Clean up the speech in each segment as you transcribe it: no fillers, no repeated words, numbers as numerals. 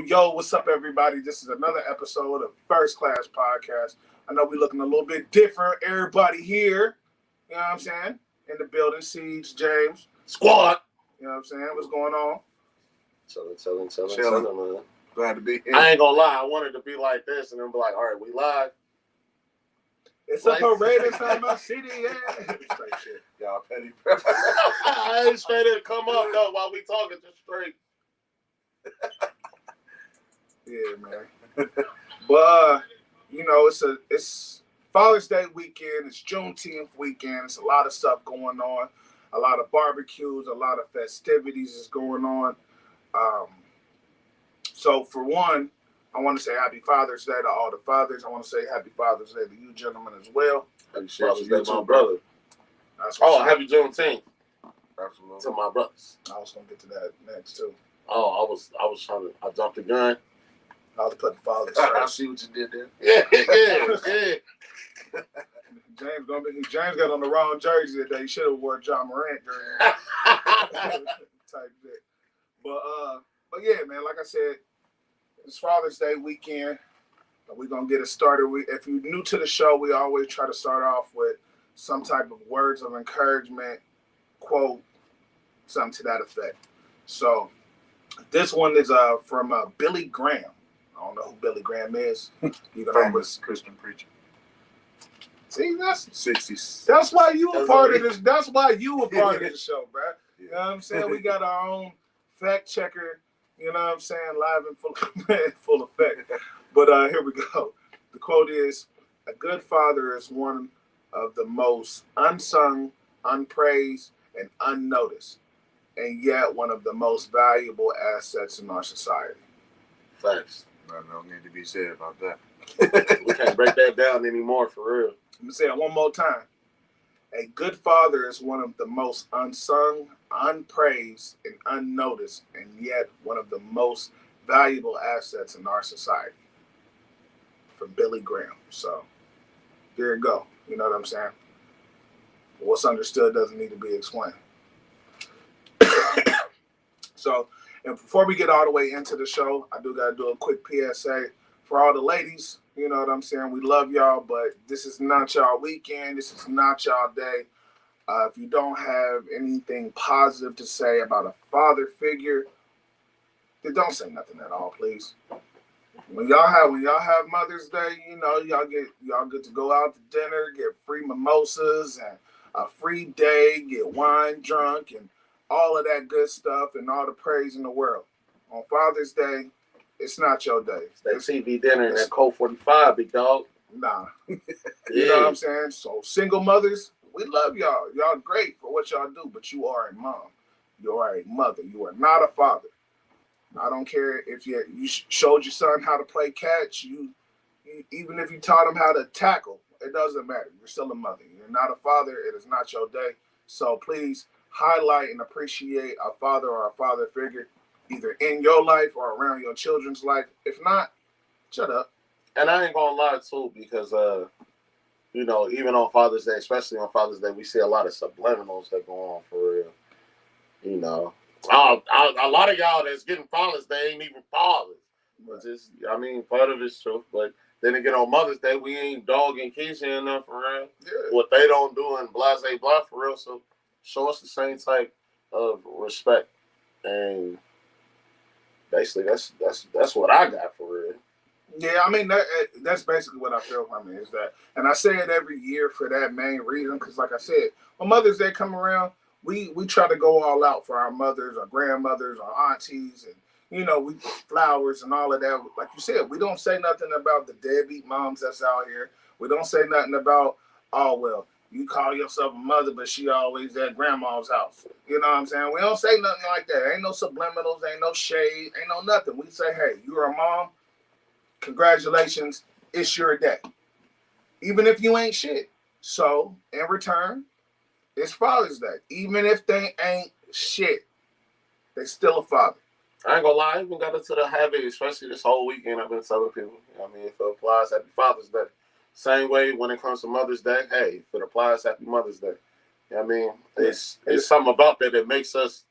Yo, what's up, everybody? This is another episode of First Class Podcast. I know we're looking a little bit different. Everybody here, you know what I'm saying? In the building, Siege, James, Squad. You know what I'm saying? What's going on? Chilling, man. Glad to be here. I ain't gonna lie, I wanted to be like this and then be like, all right, we live. It's a parade inside my city, yeah. Straight shit. Y'all petty. I ain't straight to come up, though, while we talking just straight. Yeah, man. But it's Father's Day weekend. It's Juneteenth weekend. It's a lot of stuff going on. A lot of barbecues. A lot of festivities is going on. So for one, I want to say Happy Father's Day to all the fathers. I want to say Happy Father's Day to you gentlemen as well. Happy Father's Day to my brother. Happy Juneteenth. Absolutely. To my brothers. I was gonna get to that next too. Oh, I was trying to. I jumped the gun. I was putting fathers I first. see what you did there. Yeah. James got on the wrong jersey today. He should have wore John Morant jersey. Type bit. But yeah, man. Like I said, it's Father's Day weekend. We're gonna get it started. If you're new to the show, we always try to start off with some type of words of encouragement, quote, something to that effect. So this one is from Billy Graham. I don't know who Billy Graham is. Famous Christian preacher. See, that's 60s. That's why you a part of this. That's why you a part of the show, bro. You know what I'm saying? We got our own fact checker. You know what I'm saying? Live and full effect. But here we go. The quote is, "A good father is one of the most unsung, unpraised, and unnoticed, and yet one of the most valuable assets in our society." Facts. No need to be said about that. We can't break that down anymore, for real. Let me say it one more time. A good father is one of the most unsung, unpraised, and unnoticed, and yet one of the most valuable assets in our society. From Billy Graham. So, there you go. You know what I'm saying? What's understood doesn't need to be explained. So, and before we get all the way into the show, I do got to do a quick PSA for all the ladies. You know what I'm saying? We love y'all, but this is not y'all weekend. This is not y'all day. If you don't have anything positive to say about a father figure, then don't say nothing at all, please. When y'all have Mother's Day, you know, y'all get to go out to dinner, get free mimosas and a free day, get wine drunk and all of that good stuff and all the praise in the world. On Father's Day, it's not your day. It's that TV dinner and that Colt 45, big dog. Nah. You know what I'm saying? So single mothers, we love y'all. Y'all great for what y'all do, but you are a mom. You are a mother. You are not a father. I don't care if you showed your son how to play catch. You even if you taught him how to tackle, it doesn't matter. You're still a mother. You're not a father. It is not your day. So please highlight and appreciate a father or a father figure, either in your life or around your children's life. If not, shut up. And I ain't gonna lie too, because you know, even on Father's Day, especially on Father's Day, we see a lot of subliminals that go on for real. You know, a lot of y'all that's getting fathers, they ain't even fathers. But just, I mean, part of it's true. But then again, on Mother's Day, we ain't dogging Keisha enough for real. Yeah. What they don't do and blah, blah, for real. So show us the same type of respect. And basically, that's what I got for real. Yeah, I mean that's basically what I feel. I mean, is that, and I say it every year for that main reason. Because, like I said, when Mother's Day come around, we try to go all out for our mothers, our grandmothers, our aunties, and we flowers and all of that. Like you said, we don't say nothing about the deadbeat moms that's out here. We don't say nothing about, oh well, you call yourself a mother, but she always at grandma's house. You know what I'm saying? We don't say nothing like that. Ain't no subliminals, ain't no shade, ain't no nothing. We say, hey, you're a mom. Congratulations, it's your day. Even if you ain't shit. So, in return, it's Father's Day. Even if they ain't shit, they still a father. I ain't gonna lie, I even got into the habit, especially this whole weekend. I've been telling people, I mean, if it applies, happy Father's Day. Same way when it comes to Mother's Day, hey, if it applies, happy Mother's Day. You know what I mean? It's something about that that makes us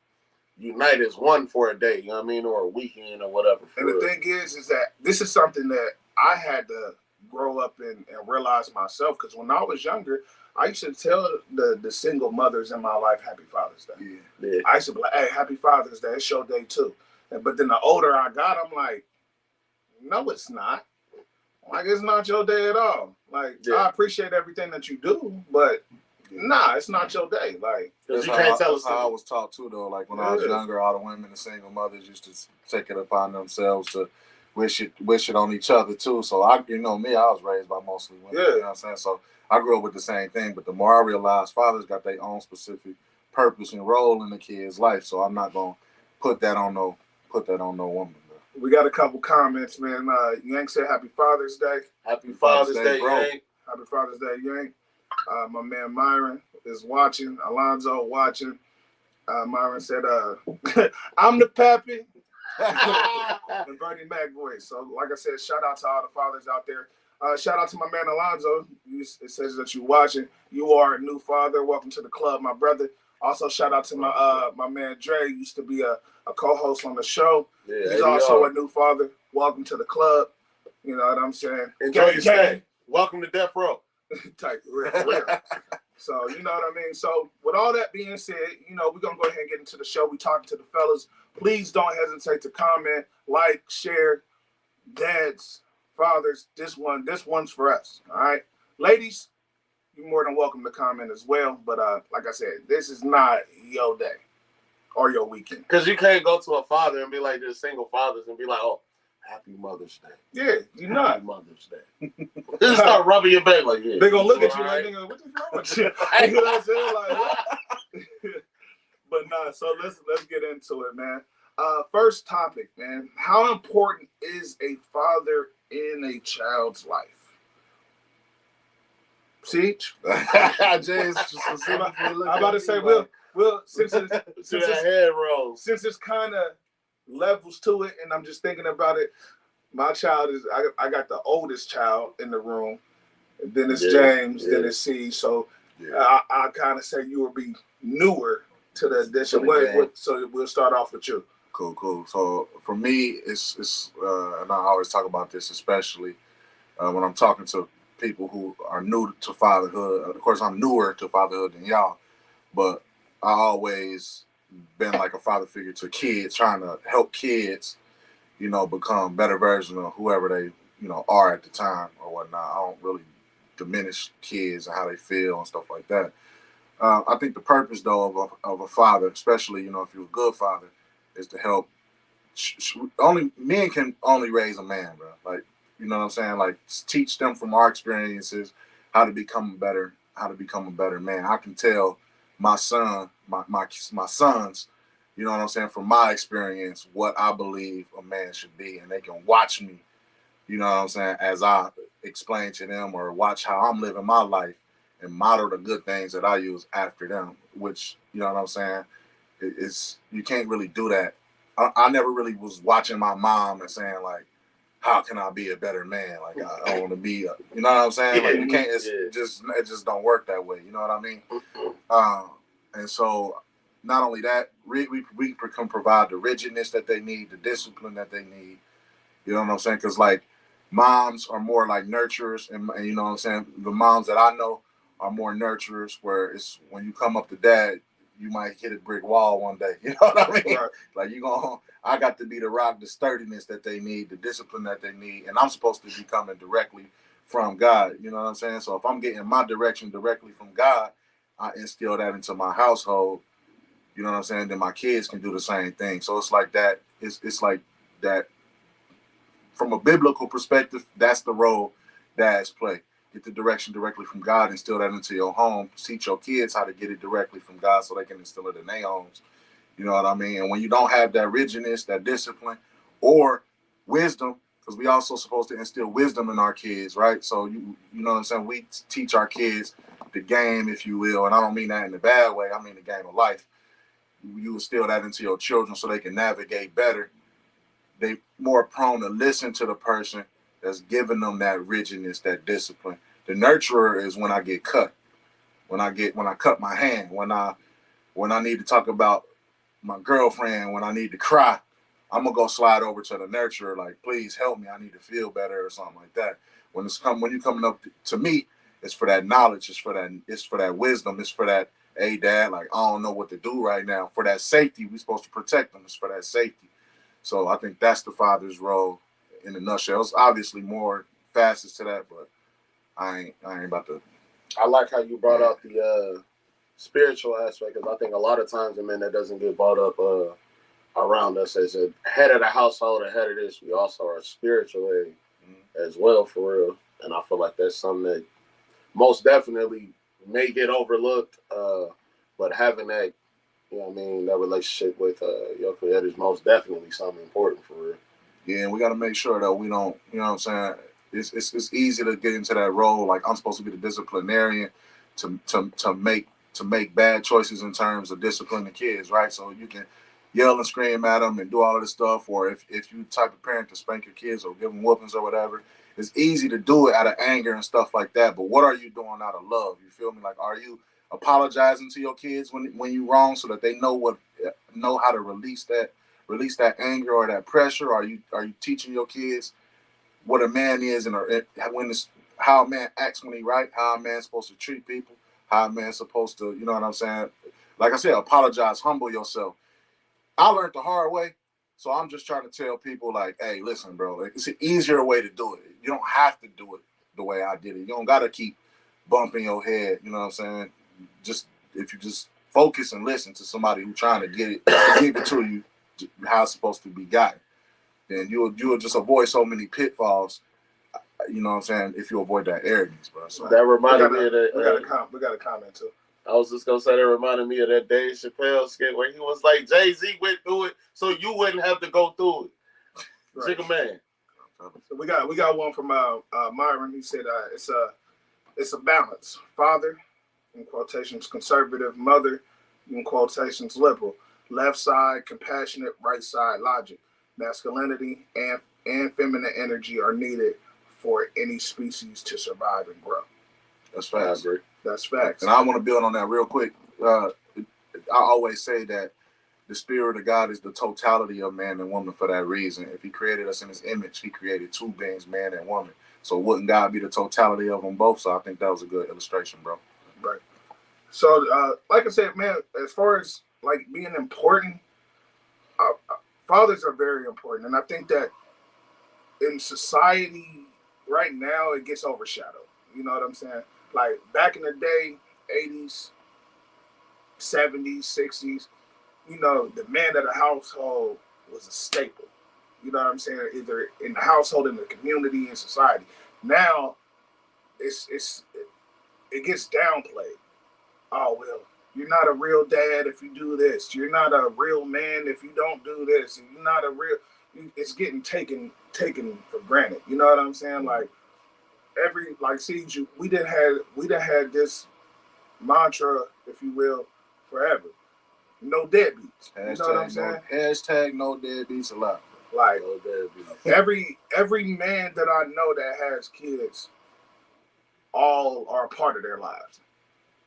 unite as one for a day, you know what I mean, or a weekend or whatever. And the thing is that this is something that I had to grow up and realize myself, because when I was younger, I used to tell the single mothers in my life, happy Father's Day. Yeah. I used to be like, hey, happy Father's Day, it's your day too. But then the older I got, I'm like, no, it's not. Like, it's not your day at all. Like, I appreciate everything that you do, but nah, it's not your day. Like, that's how I was taught too, though. Like when I was younger, all the women, the single mothers, used to take it upon themselves to wish it on each other too. So I was raised by mostly women. You know what I'm saying? So I grew up with the same thing. But the more I realized, fathers got their own specific purpose and role in the kid's life. So I'm not gonna put that on no woman. We got a couple comments, man. Yank said happy Father's Day. Happy Father's Day, bro. Yank. Happy Father's Day, Yank. My man Myron is watching. Alonzo watching. Myron said, I'm the pappy. And Bernie Mac voice. So, like I said, shout out to all the fathers out there. Shout out to my man Alonzo. It says that you're watching. You are a new father. Welcome to the club, my brother. Also, shout out to my man Dre. Used to be a co-host on the show. Yeah, he's also a new father. Welcome to the club. You know what I'm saying? Enjoy your stay. Welcome to Death Row. Type real. So, you know what I mean? So, with all that being said, we're going to go ahead and get into the show. We talking to the fellas. Please don't hesitate to comment, like, share. Dads, fathers, this one's for us. All right? Ladies, you're more than welcome to comment as well. But like I said, this is not your day or your weekend. Because you can't go to a father and be like, there's single fathers and be like, oh, happy Mother's Day. Yeah, you're not. Happy Mother's Day. Just start rubbing your back like, yeah. They're going to look at you like, nigga, what the wrong with you? You know what I'm saying? Like, what? But nah, so let's get into it, man. First topic, man. How important is a father in a child's life? Siege? James just specifically I'm about to say, Will, since it's kind of levels to it, and I'm just thinking about it, my child is, I got the oldest child in the room, and then it's James, then it's Siege, so I kind of say you will be newer to the addition. So we'll start off with you. Cool. So for me, it's and I always talk about this, especially when I'm talking to people who are new to fatherhood. Of course, I'm newer to fatherhood than y'all, but I always been like a father figure to kids, trying to help kids, become better version of whoever they, are at the time or whatnot. I don't really diminish kids and how they feel and stuff like that. I think the purpose, though, of a father, especially, if you're a good father, is to help. Only men can only raise a man, bro. Like, you know what I'm saying? Like, teach them from our experiences how to become a better man. I can tell my son, my sons, you know what I'm saying, from my experience, what I believe a man should be, and they can watch me, you know what I'm saying, as I explain to them or watch how I'm living my life and model the good things that I use after them, which, you know what I'm saying, you can't really do that. I never really was watching my mom and saying, like, how can I be a better man? Like, I want to be, you know what I'm saying? Like, you can't, it just don't work that way. You know what I mean? And so not only that, we can provide the rigidness that they need, the discipline that they need. You know what I'm saying? Because, like, moms are more like nurturers, and you know what I'm saying? The moms that I know are more nurturers, where it's when you come up to dad, you might hit a brick wall one day. You know what I mean? Right. Like I got to be the rock, the sturdiness that they need, the discipline that they need, and I'm supposed to be coming directly from God. You know what I'm saying? So if I'm getting my direction directly from God, I instill that into my household. You know what I'm saying? Then my kids can do the same thing. So it's like that. It's like that. From a biblical perspective, that's the role dads play. Get the direction directly from God, instill that into your home. Teach your kids how to get it directly from God so they can instill it in their homes. You know what I mean? And when you don't have that rigidness, that discipline, or wisdom, because we also supposed to instill wisdom in our kids, right? So you know what I'm saying? We teach our kids the game, if you will, and I don't mean that in a bad way. I mean the game of life. You instill that into your children so they can navigate better. They more prone to listen to the person that's giving them that rigidness, that discipline. The nurturer is when I get cut, when I cut my hand, when I need to talk about my girlfriend, when I need to cry, I'm gonna go slide over to the nurturer, like, please help me, I need to feel better or something like that. When you coming up to me, it's for that knowledge, it's for that wisdom, it's for that, hey dad, like I don't know what to do right now. For that safety, we're supposed to protect them. It's for that safety. So I think that's the father's role in a nutshell. It's obviously more facets to that, but I ain't about to. I like how you brought up the spiritual aspect, because I think a lot of times, man, that doesn't get brought up around us as a head of the household and head of this. We also are spiritual as well, for real. And I feel like that's something that most definitely may get overlooked, but having that, you know what I mean, that relationship with your creator is most definitely something important, for real. Yeah, and we got to make sure that we don't, you know what I'm saying? It's easy to get into that role. Like I'm supposed to be the disciplinarian to make bad choices in terms of disciplining kids, right? So you can yell and scream at them and do all of this stuff, or if you the type of parent to spank your kids or give them whoopings or whatever, it's easy to do it out of anger and stuff like that. But what are you doing out of love? You feel me? Like, are you apologizing to your kids when you're wrong so that they know how to release that anger or that pressure? Are you teaching your kids what a man is and how a man acts when he right, how a man's supposed to treat people, how a man's supposed to, you know what I'm saying? Like I said, apologize, humble yourself. I learned the hard way, so I'm just trying to tell people, like, hey, listen, bro, like, it's an easier way to do it. You don't have to do it the way I did it. You don't got to keep bumping your head, you know what I'm saying? Just if you just focus and listen to somebody who's trying to give it to you how it's supposed to be gotten, then you'll just avoid so many pitfalls, you know what I'm saying, if you avoid that arrogance, bro. So that reminded me of that. We got a comment too. I was just gonna say that reminded me of that Dave Chappelle skit where he was like, Jay-Z went through it, so you wouldn't have to go through it. Right. Jigga man. So we got one from Myron. He said it's a balance. Father, in quotations, conservative. Mother, in quotations, liberal. Left side, compassionate. Right side, logic. Masculinity and feminine energy are needed for any species to survive and grow. That's facts. That's facts. And I want to build on that real quick. I always say that the spirit of God is the totality of man and woman for that reason. If he created us in his image, he created two beings, man and woman. So wouldn't God be the totality of them both? So I think that was a good illustration, bro. Right. So, like I said, man, as far as like being important, fathers are very important. And I think that in society right now, it gets overshadowed. You know what I'm saying? Like back in the day, 80s, 70s, 60s, you know, the man of the household was a staple. You know what I'm saying? Either in the household, in the community, in society. Now, it gets downplayed. Oh, well, you're not a real dad if you do this. You're not a real man if you don't do this. You're not a real. It's getting taken for granted. You know what I'm saying? Like we done had this mantra, if you will, forever. No deadbeats. You know what I'm saying? Hashtag no deadbeats allowed. Like no deadbeats. Every man that I know that has kids, all are a part of their lives.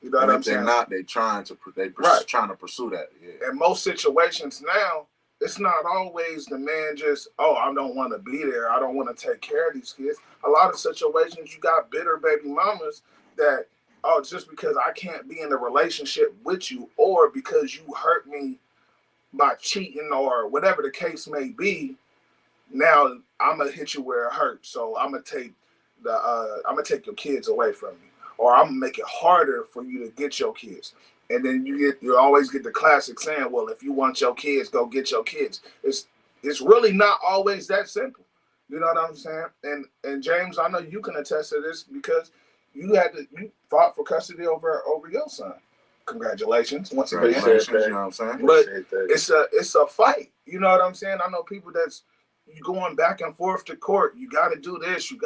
You know what I'm saying? They're not. They're trying to pursue that. Yeah. In most situations now, it's not always the man just, I don't want to be there. I don't want to take care of these kids. A lot of situations, you got bitter baby mamas that oh, just because I can't be in a relationship with you, or because you hurt me by cheating, or whatever the case may be, now I'm gonna hit you where it hurts. So I'm gonna take your kids away from you, or I'm gonna make it harder for you to get your kids. And then you always get the classic saying, well, if you want your kids, go get your kids. It's really not always that simple. You know what I'm saying? And James, I know you can attest to this because you fought for custody over your son. Congratulations once again. Congratulations, you know what I'm saying? But it's a fight. You know what I'm saying? I know people that's you going back and forth to court. You got to do this. You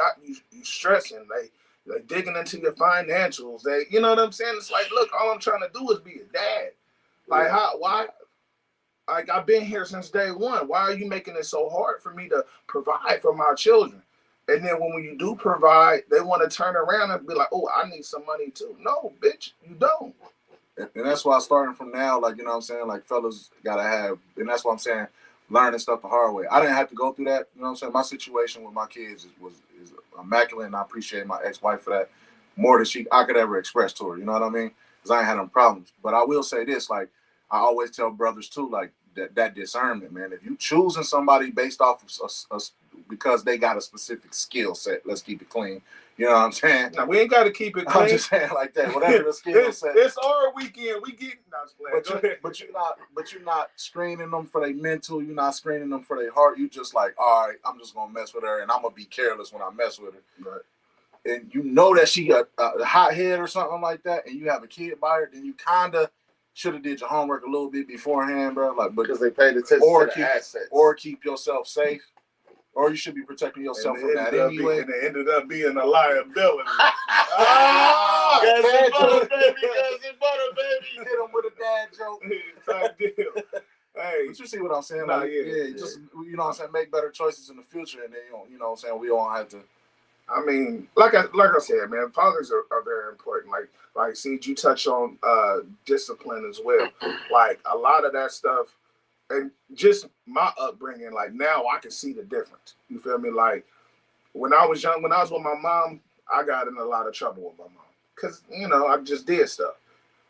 stressing. They digging into your financials. You know what I'm saying? It's like, look, all I'm trying to do is be a dad. Like, why? Like, I've been here since day one. Why are you making it so hard for me to provide for my children? And then when you do provide, they want to turn around and be like, oh, I need some money too. No, bitch, you don't. And that's why starting from now, like, you know what I'm saying, like, fellas gotta have, and that's what I'm saying, learning stuff the hard way. I didn't have to go through that, you know what I'm saying? My situation with my kids is immaculate, and I appreciate my ex-wife for that more than I could ever express to her, you know what I mean? Because I ain't had them problems. But I will say this, like, I always tell brothers too, like, that discernment, man. If you choosing somebody based off of because they got a specific skill set, let's keep it clean. You know what I'm saying? Now, we ain't got to keep it clean. I'm just saying like that. Whatever the skill set. It's our weekend. We get but you're not screening them for their mental. You're not screening them for their heart. You just like, all right, I'm just gonna mess with her, and I'm gonna be careless when I mess with her. Right. And you know that she a hothead or something like that, and you have a kid by her, then you kinda should have did your homework a little bit beforehand, bro. Like, because they paid attention to the assets, or keep yourself safe. Or you should be protecting yourself from that anyway. And it ended up being a liability. Cousin Butter, baby. Hit him with a dad joke. Type deal. Hey. But you see what I'm saying? Like, just, you know what I'm saying, make better choices in the future, and then, you know what I'm saying, we all have to. I mean, like I said, man, fathers are very important. Like, see, you touch on discipline as well. Like, a lot of that stuff, and just my upbringing, like, now I can see the difference. You feel me? Like, when I was young, when I was with my mom, I got in a lot of trouble with my mom because, you know, I just did stuff.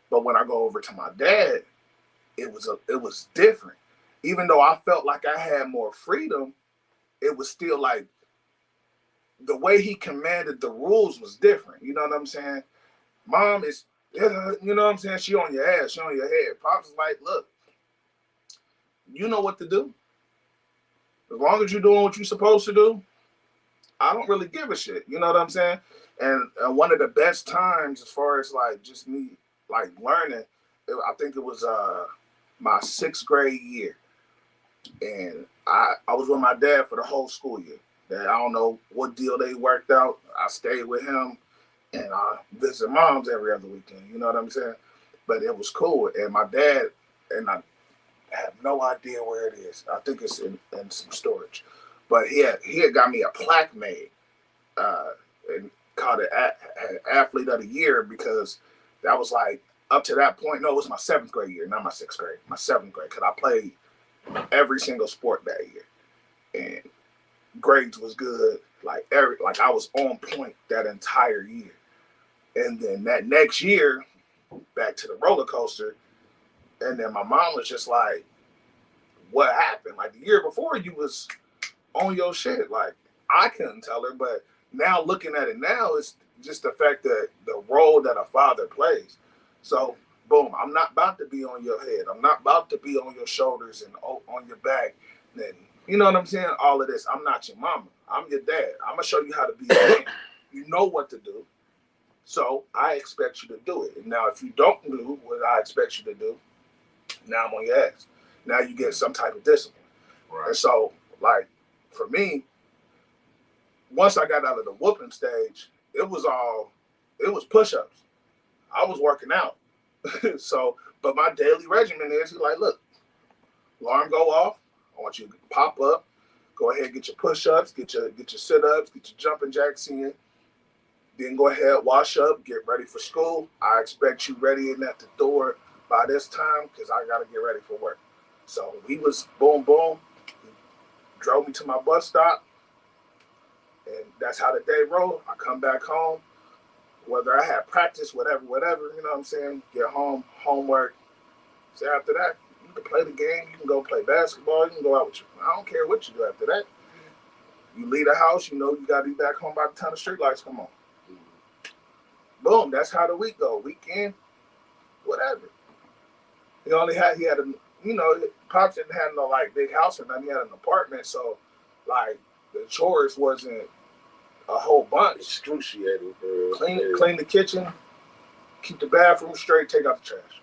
But when I go over to my dad, it was different. Even though I felt like I had more freedom, it was still like the way he commanded the rules was different. You know what I'm saying? Mom is, you know what I'm saying? She on your ass, she on your head. Pops is like, look, you know what to do. As long as you're doing what you're supposed to do, I don't really give a shit. You know what I'm saying? And one of the best times as far as like just me like learning, I think it was my 6th grade year. And I was with my dad for the whole school year. I don't know what deal they worked out. I stayed with him and I visit moms every other weekend. You know what I'm saying? But it was cool. And my dad, and I have no idea where it is. I think it's in some storage. But he had got me a plaque made and called it Athlete of the Year because that was like up to that point. No, it was my 7th grade year, not my 6th grade. My 7th grade, because I played every single sport that year. And grades was good. Like I was on point that entire year. And then that next year, back to the roller coaster. And then my mom was just like, what happened? Like the year before you was on your shit. Like I couldn't tell her, but now looking at it now, it's just the fact that the role that a father plays. So boom, I'm not about to be on your head. I'm not about to be on your shoulders and on your back. Then you know what I'm saying? All of this. I'm not your mama. I'm your dad. I'm gonna show you how to be a man. You know what to do. So I expect you to do it. And now if you don't do what I expect you to do, now I'm on your ass. Now you get some type of discipline. Right. And so, like, for me, once I got out of the whooping stage, it was push-ups. I was working out. So, but my daily regimen is like, look, alarm go off. I want you to pop up. Go ahead and get your push-ups, get your sit-ups, get your jumping jacks in. Then go ahead, wash up, get ready for school. I expect you ready and at the door by this time because I got to get ready for work. So he was boom, boom. He drove me to my bus stop. And that's how the day rolled. I come back home. whether I had practice, whatever, you know what I'm saying? Get home, homework. So after that, you can play the game, you can go play basketball, you can go out with you. I don't care what you do after that. You leave the house, you know you gotta be back home by the time the street lights come on. Boom, that's how the week go. Weekend, whatever. He had a, you know, Pops didn't have no like big house or nothing. He had an apartment, so like the chores wasn't a whole bunch. Excruciating. For Clean the kitchen, keep the bathroom straight, take out the trash.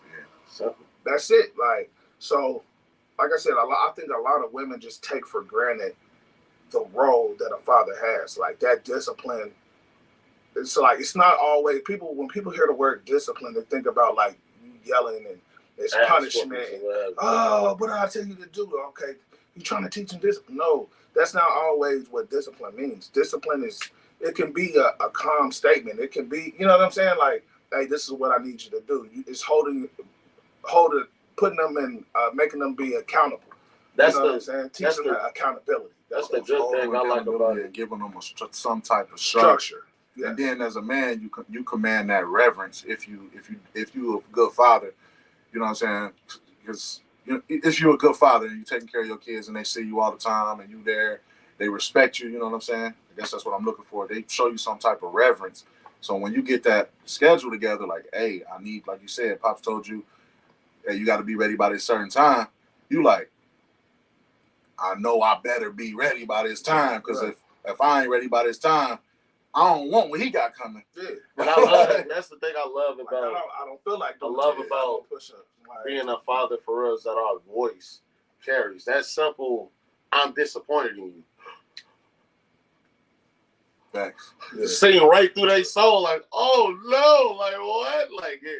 Yeah. Simple. That's it. Like, so, like I said, I think a lot of women just take for granted the role that a father has. Like that discipline. It's like, it's not always, when people hear the word discipline, they think about like you yelling and it's punishment. Oh, what did I tell you to do? Okay, you trying to teach them discipline? No, that's not always what discipline means. Discipline it can be a calm statement. It can be, you know what I'm saying? Like, hey, this is what I need you to do. It's putting them in, making them be accountable. That's you know what I'm saying? Teaching them accountability. That's the good thing I like about it. Giving them some type of structure. Yes. And then as a man, you command that reverence if you a good father. You know what I'm saying? Because if you're a good father and you're taking care of your kids and they see you all the time and you there, they respect you. You know what I'm saying? I guess that's what I'm looking for. They show you some type of reverence. So when you get that schedule together, like, hey, I need, like you said, Pops told you, hey, you got to be ready by this certain time. You like, I know I better be ready by this time because if I ain't ready by this time, I don't want what he got coming. Yeah. And I love it. That's the thing I love about. I don't feel like I love about push-ups. Like, being a father for us that our voice carries. That simple. I'm disappointed in you. Facts. Yeah. Singing right through their soul, like, oh no, like what? Like, yeah,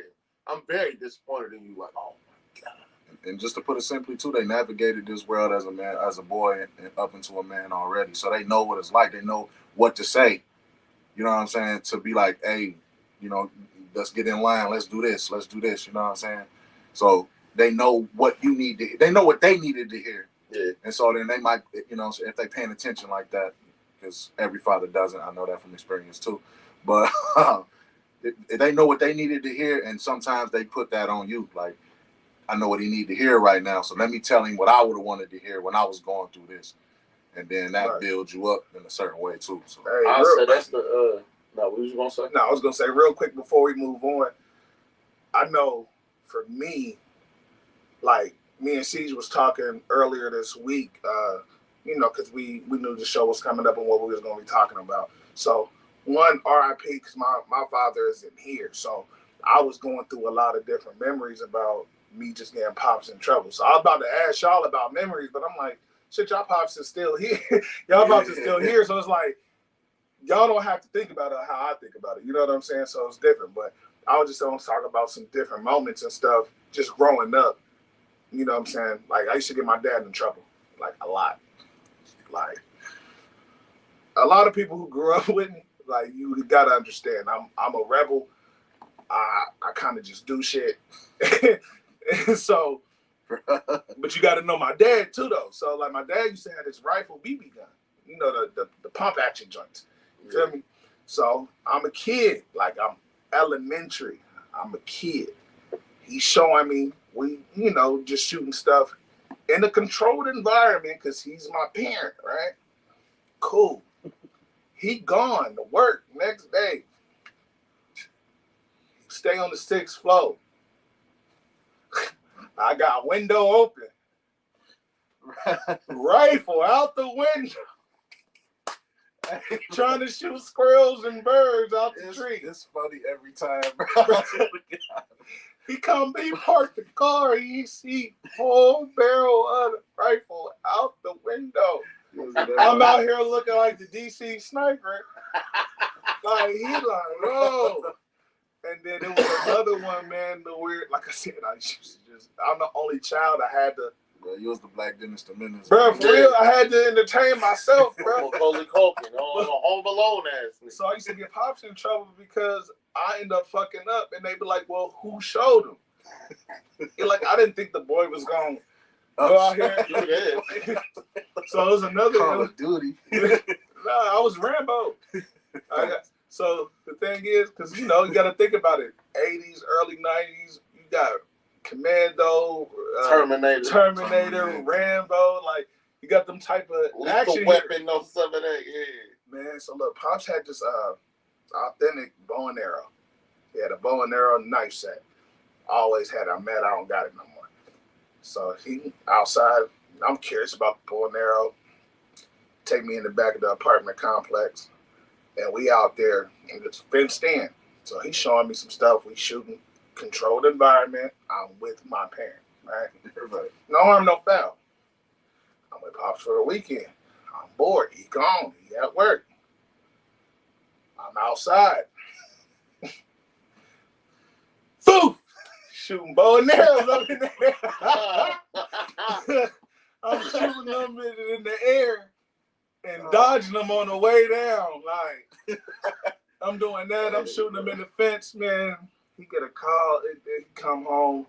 I'm very disappointed in you. Like, oh my God. And just to put it simply, too, they navigated this world as a man, as a boy, and up into a man already. So they know what it's like. They know what to say. You know what I'm saying? To be like, hey, you know, let's get in line. Let's do this. Let's do this. You know what I'm saying? So they know what you need to. They know what they needed to hear. Yeah. And so then they might, you know, if they paying attention like that, because every father doesn't. I know that from experience too. But they know what they needed to hear, and sometimes they put that on you. Like, I know what he need to hear right now, so let me tell him what I would have wanted to hear when I was going through this. And then that builds you up in a certain way too. So hey, I said that's the no, what was you gonna say? No, I was gonna say real quick before we move on. I know for me, like me and Siege was talking earlier this week, you know, because we knew the show was coming up and what we was gonna be talking about. So one, RIP, because my father isn't here. So I was going through a lot of different memories about me just getting Pops in trouble. So I was about to ask y'all about memories, but I'm like, shit, y'all Pops is still here. Y'all Pops is still here. So it's like, y'all don't have to think about it how I think about it. You know what I'm saying? So it's different. But I was just going to talk about some different moments and stuff just growing up. You know what I'm saying? Like, I used to get my dad in trouble. Like, a lot. Like, a lot of people who grew up with me, like, you got to understand, I'm a rebel. I kind of just do shit. And so, but you got to know my dad, too, though. So, like, my dad used to have this rifle BB gun. You know, the pump action joints. You feel me? So I'm a kid, like I'm elementary. I'm a kid. He's showing me you know, just shooting stuff in a controlled environment because he's my parent, right? Cool. He gone to work next day. Stay on the 6th floor. I got window open. Rifle out the window. Trying to shoot squirrels and birds out the tree. It's funny every time, bro. He parked the car. He see whole barrel of the rifle out the window. I'm out here looking like the DC sniper. Like, he's like, no. And then there was another one, man, the weird, like I said, I'm the only child. I had to. Bro, you was the Black Dennis the Menace. Bro, for real, I had to entertain myself, bro. Macaulay Culkin, Home Alone ass. So I used to get Pops in trouble because I end up fucking up, and they be like, "Well, who showed him?" Like, I didn't think the boy was gonna go out here. So it was another Call of Duty. Nah, I was Rambo. So the thing is? Because, you know, you got to think about it. 80s, early 90s, you got Commando, Terminator, Rambo. Like, you got them type of Lethal Weapon, no some of that, yeah. Man, so look, Pops had this authentic bow and arrow. He had a bow and arrow knife set. Always had it. I'm mad I don't got it no more. So he outside, I'm curious about the bow and arrow. Take me in the back of the apartment complex. And we out there, and it's fenced in. So he's showing me some stuff. We shooting, controlled environment. I'm with my parents, right? No harm, no foul. I'm with Pops for the weekend. I'm bored. He gone. He at work. I'm outside. Foo! Shooting bow and arrows up in the air. I'm shooting them in the air and dodging them on the way down. Like, I'm doing that. I'm shooting them in the fence, man. He get a call. He come home.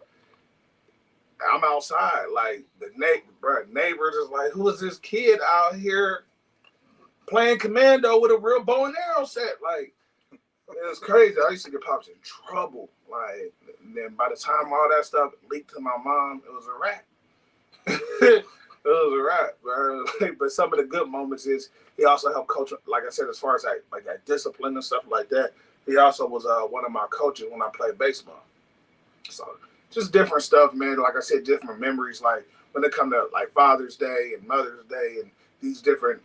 I'm outside. Like, the neighbors is like, who is this kid out here playing Commando with a real bow and arrow set? Like, it was crazy. I used to get Pops in trouble. Like, and then by the time all that stuff leaked to my mom, it was a wrap. It was a wrap, bro. But some of the good moments is he also helped coach, like I said, as far as like that discipline and stuff like that. He also was one of my coaches when I played baseball. So just different stuff, man. Like I said, different memories. Like when it come to like Father's Day and Mother's Day and these different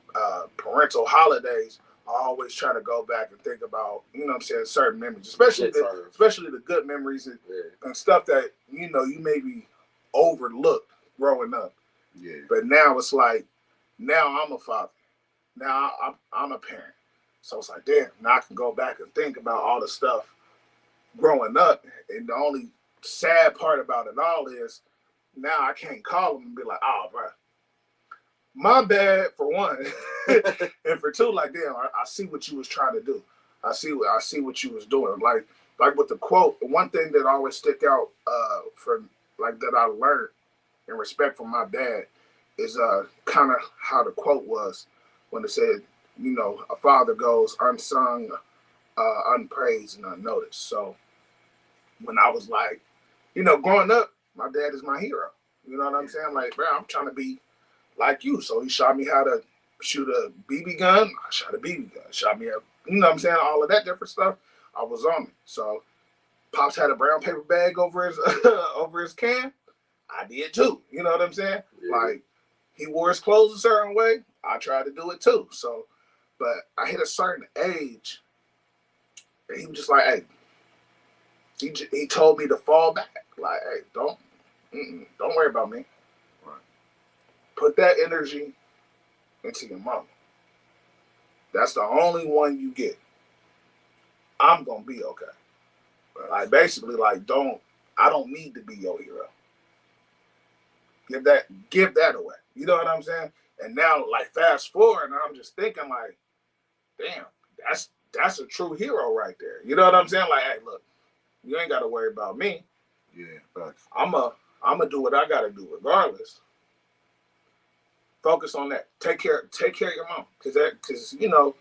parental holidays, I always try to go back and think about, you know what I'm saying, certain memories, especially the good memories and stuff that, you know, you maybe overlooked growing up. Yeah. But now it's like, now I'm a father. Now I'm a parent. So it's like, damn, now I can go back and think about all the stuff growing up. And the only sad part about it all is now I can't call them and be like, oh, bro, my bad for one. And for two, like, damn, I see what you was trying to do. I see what you was doing. Like with the quote, the one thing that always stick out from like that I learned in respect from my dad is kind of how the quote was when it said, you know, a father goes unsung, unpraised, and unnoticed. So when I was like, you know, growing up, my dad is my hero. You know what I'm saying? Like, bro, I'm trying to be like you. So he showed me how to shoot a BB gun. I shot a BB gun. Shot me you know what I'm saying? All of that different stuff. I was on it. So Pops had a brown paper bag over his over his can. I did too. You know what I'm saying? Yeah. Like, he wore his clothes a certain way. I tried to do it too. So, but I hit a certain age, and he was just like, hey, he told me to fall back. Like, hey, don't worry about me. Right. Put that energy into your mama. That's the only one you get. I'm gonna be okay. Right. Like, basically, like, I don't need to be your hero. Give that away. You know what I'm saying? And now, like, fast forward, and I'm just thinking, like, damn, that's a true hero right there. You know what I'm saying? Like, hey, look, you ain't got to worry about me. Yeah, facts. I'm a do what I got to do regardless. Focus on that. Take care of your mom, because you know,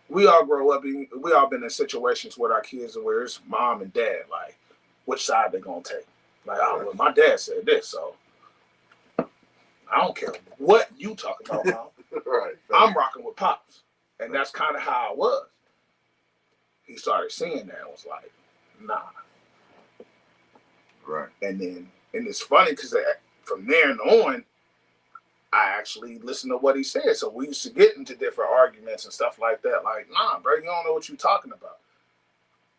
we all grow up. We all been in situations with our kids where it's mom and dad. Like, which side they gonna take? Like, oh, well, my dad said this, so I don't care what you talking about, mom. Right. I'm rocking with Pops. And that's kind of how I was. He started seeing that and was like, nah. Right. And it's funny because from there and on, I actually listened to what he said. So we used to get into different arguments and stuff like that. Like, nah, bro, you don't know what you're talking about.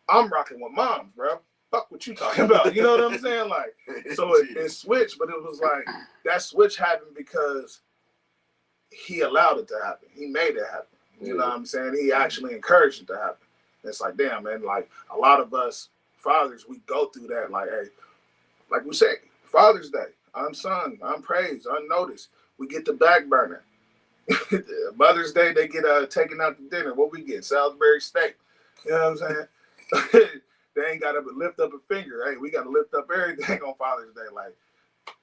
I'm rocking with moms, bro. Fuck what you talking about. You know what I'm saying? Like, so it switched, but it was like that switch happened because he allowed it to happen. He made it happen. You know what I'm saying? He actually encouraged it to happen. And it's like, damn, man, like a lot of us fathers, we go through that. Like, hey, like we say, Father's Day, unsung, unpraised, unnoticed. We get the back burner. Mother's Day, they get taken out to dinner. What we get? Salisbury steak. You know what I'm saying? They ain't got to lift up a finger. Hey, we got to lift up everything on Father's Day. Like,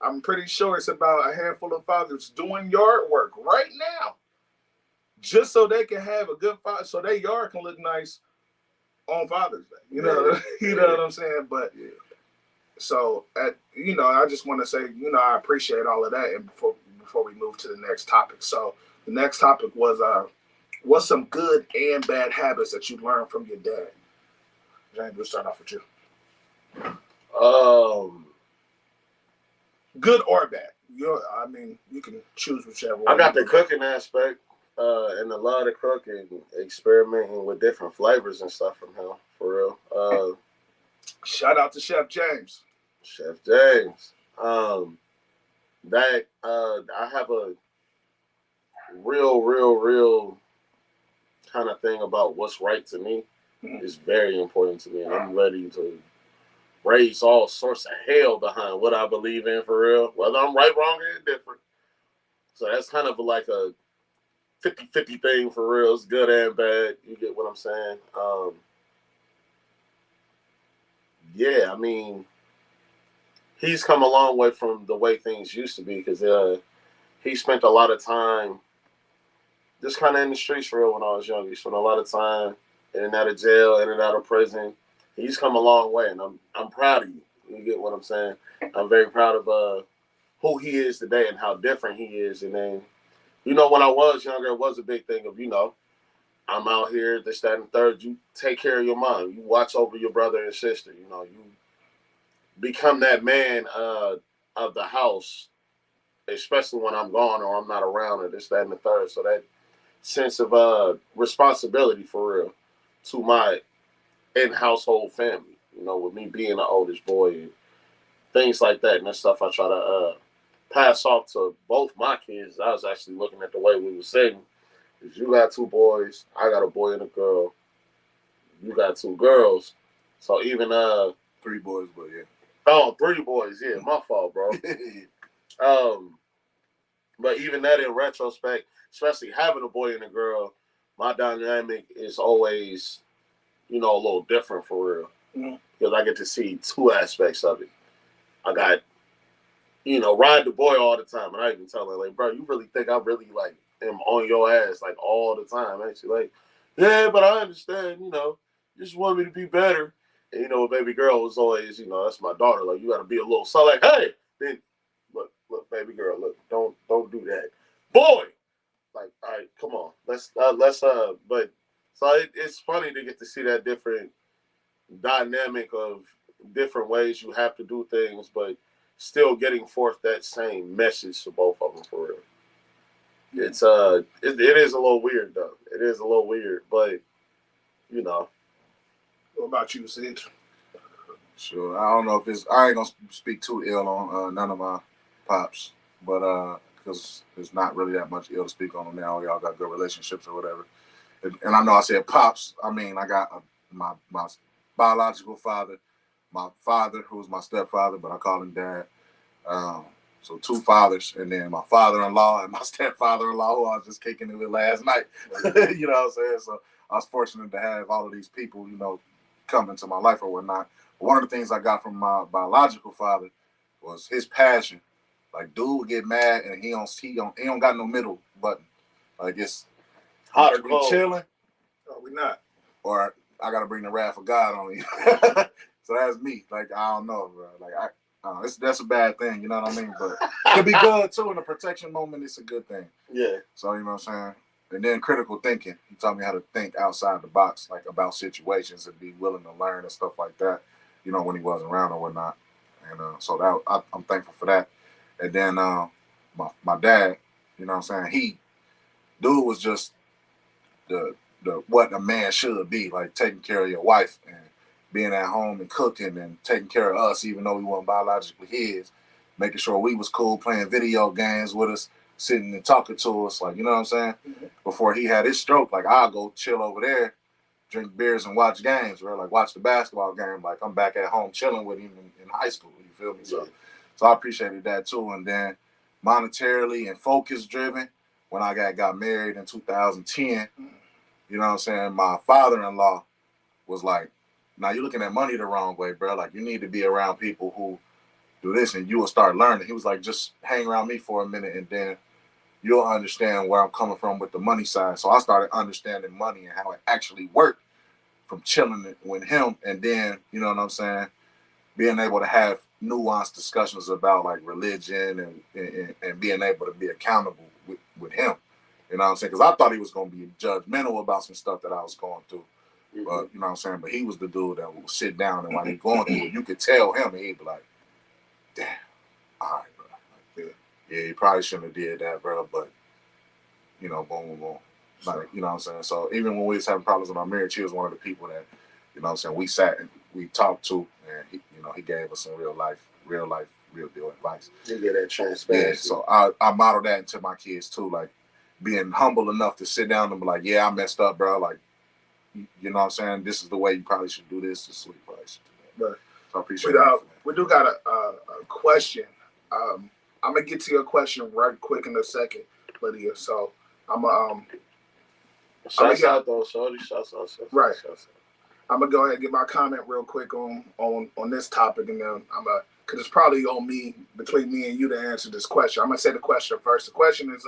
I'm pretty sure it's about a handful of fathers doing yard work right now, just so they can have a good father, so their yard can look nice on Father's Day. You know, you know what I'm saying? But so I just want to say, I appreciate all of that. And before we move to the next topic, so the next topic was what's some good and bad habits that you learned from your dad? James, we'll start off with you. Good or bad? You can choose whichever one. I got the cooking aspect, and the love of cooking, experimenting with different flavors and stuff from him, for real. Shout out to Chef James. Chef James. That I have a real kind of thing about what's right to me. Is very important to me, and I'm ready to raise all sorts of hell behind what I believe in, for real, whether I'm right, wrong, or indifferent. So that's kind of like a 50-50 thing, for real. It's good and bad. You get what I'm saying? Yeah, I mean, he's come a long way from the way things used to be, because he spent a lot of time just kind of in the streets, for real, when I was young. He spent a lot of time in and out of jail, in and out of prison. He's come a long way, and I'm proud of you. You get what I'm saying? I'm very proud of who he is today and how different he is. And then, when I was younger, it was a big thing of, I'm out here, this, that, and the third. You take care of your mom. You watch over your brother and sister. You become that man of the house, especially when I'm gone or I'm not around, or this, that, and the third. So that sense of responsibility, for real, to my in-household family, with me being the oldest boy and things like that. And that stuff I try to pass off to both my kids. I was actually looking at the way we were sitting. Because you got 2 boys, I got a boy and a girl. You got 2 girls. So even 3 boys, but yeah. Oh, 3 boys, yeah, my fault, bro. But even that, in retrospect, especially having a boy and a girl, my dynamic is always, a little different, for real. Because I get to see 2 aspects of it. I got, ride the boy all the time. And I even tell her, like, bro, you really think I really, am on your ass, all the time? Actually, yeah, but I understand, you just want me to be better. And, a baby girl was always, that's my daughter. Like, you got to be a little, so like, hey, then, look, baby girl, look, don't do that. Boy! Like, all right, come on. But so it's funny to get to see that different dynamic of different ways you have to do things, but still getting forth that same message to both of them, for real. It's it is a little weird, though. It is a little weird, but What about you, Sid? Sure. I don't know if I ain't gonna speak too ill on none of my pops, but because there's not really that much ill to speak on them now. Y'all got good relationships or whatever. And I know I said pops. I mean, I got my biological father, my father, who's my stepfather, but I call him dad. So 2 fathers, and then my father-in-law and my stepfather-in-law, who I was just kicking it with last night. You know what I'm saying? So I was fortunate to have all of these people, come into my life or whatnot. But one of the things I got from my biological father was his passion. Like, dude would get mad and he don't got no middle button. Like, it's hot or cold. Chilling. No, we not. Or I gotta bring the wrath of God on you. So that's me. Like, I don't know, bro. Like, that's a bad thing, you know what I mean? But it could be good too. In a protection moment, it's a good thing. Yeah. So, you know what I'm saying? And then critical thinking. He taught me how to think outside the box, like about situations, and be willing to learn and stuff like that, when he wasn't around or whatnot. And so I'm thankful for that. And then my dad, you know what I'm saying? Dude was just the what a man should be, like taking care of your wife and being at home and cooking and taking care of us, even though we weren't biologically his, making sure we was cool, playing video games with us, sitting and talking to us, like, you know what I'm saying? Mm-hmm. Before he had his stroke, like, I'll go chill over there, drink beers and watch games, right? Like, watch the basketball game. Like, I'm back at home chilling with him in high school, you feel me? Yeah. So I appreciated that too. And then monetarily and focus driven, when I got married in 2010, you know what I'm saying? My father-in-law was like, now you're looking at money the wrong way, bro. Like, you need to be around people who do this and you will start learning. He was like, just hang around me for a minute and then you'll understand where I'm coming from with the money side. So I started understanding money and how it actually worked from chilling with him, and then you know what I'm saying, being able to have nuanced discussions about like religion and being able to be accountable with him. You know what I'm saying? Because I thought he was going to be judgmental about some stuff that I was going through. But, you know what I'm saying? But he was the dude that would sit down, and while he going through it, you could tell him, and he'd be like, damn, all right, bro. Like, yeah, he probably shouldn't have did that, bro. But, you know, boom, boom, boom. Like, you know what I'm saying? So even when we was having problems in our marriage, he was one of the people that, you know what I'm saying, we sat and we talked to, and he, you know, he gave us some real deal advice. You get that transparency. Yeah, so I model that into my kids too, like being humble enough to sit down and be like, yeah, I messed up, bro. Like, you know what I'm saying? This is the way you probably should do this. This is what you probably should do that. Right. So I appreciate that. We do got a question. I'm gonna get to your question right quick in a second, Lydia. So I'm Shouts out though, shorty. Shouts out. Right. I'm gonna go ahead and get my comment real quick on this topic, and then because it's probably on me, between me and you, to answer this question. I'm gonna say the question first. The question is,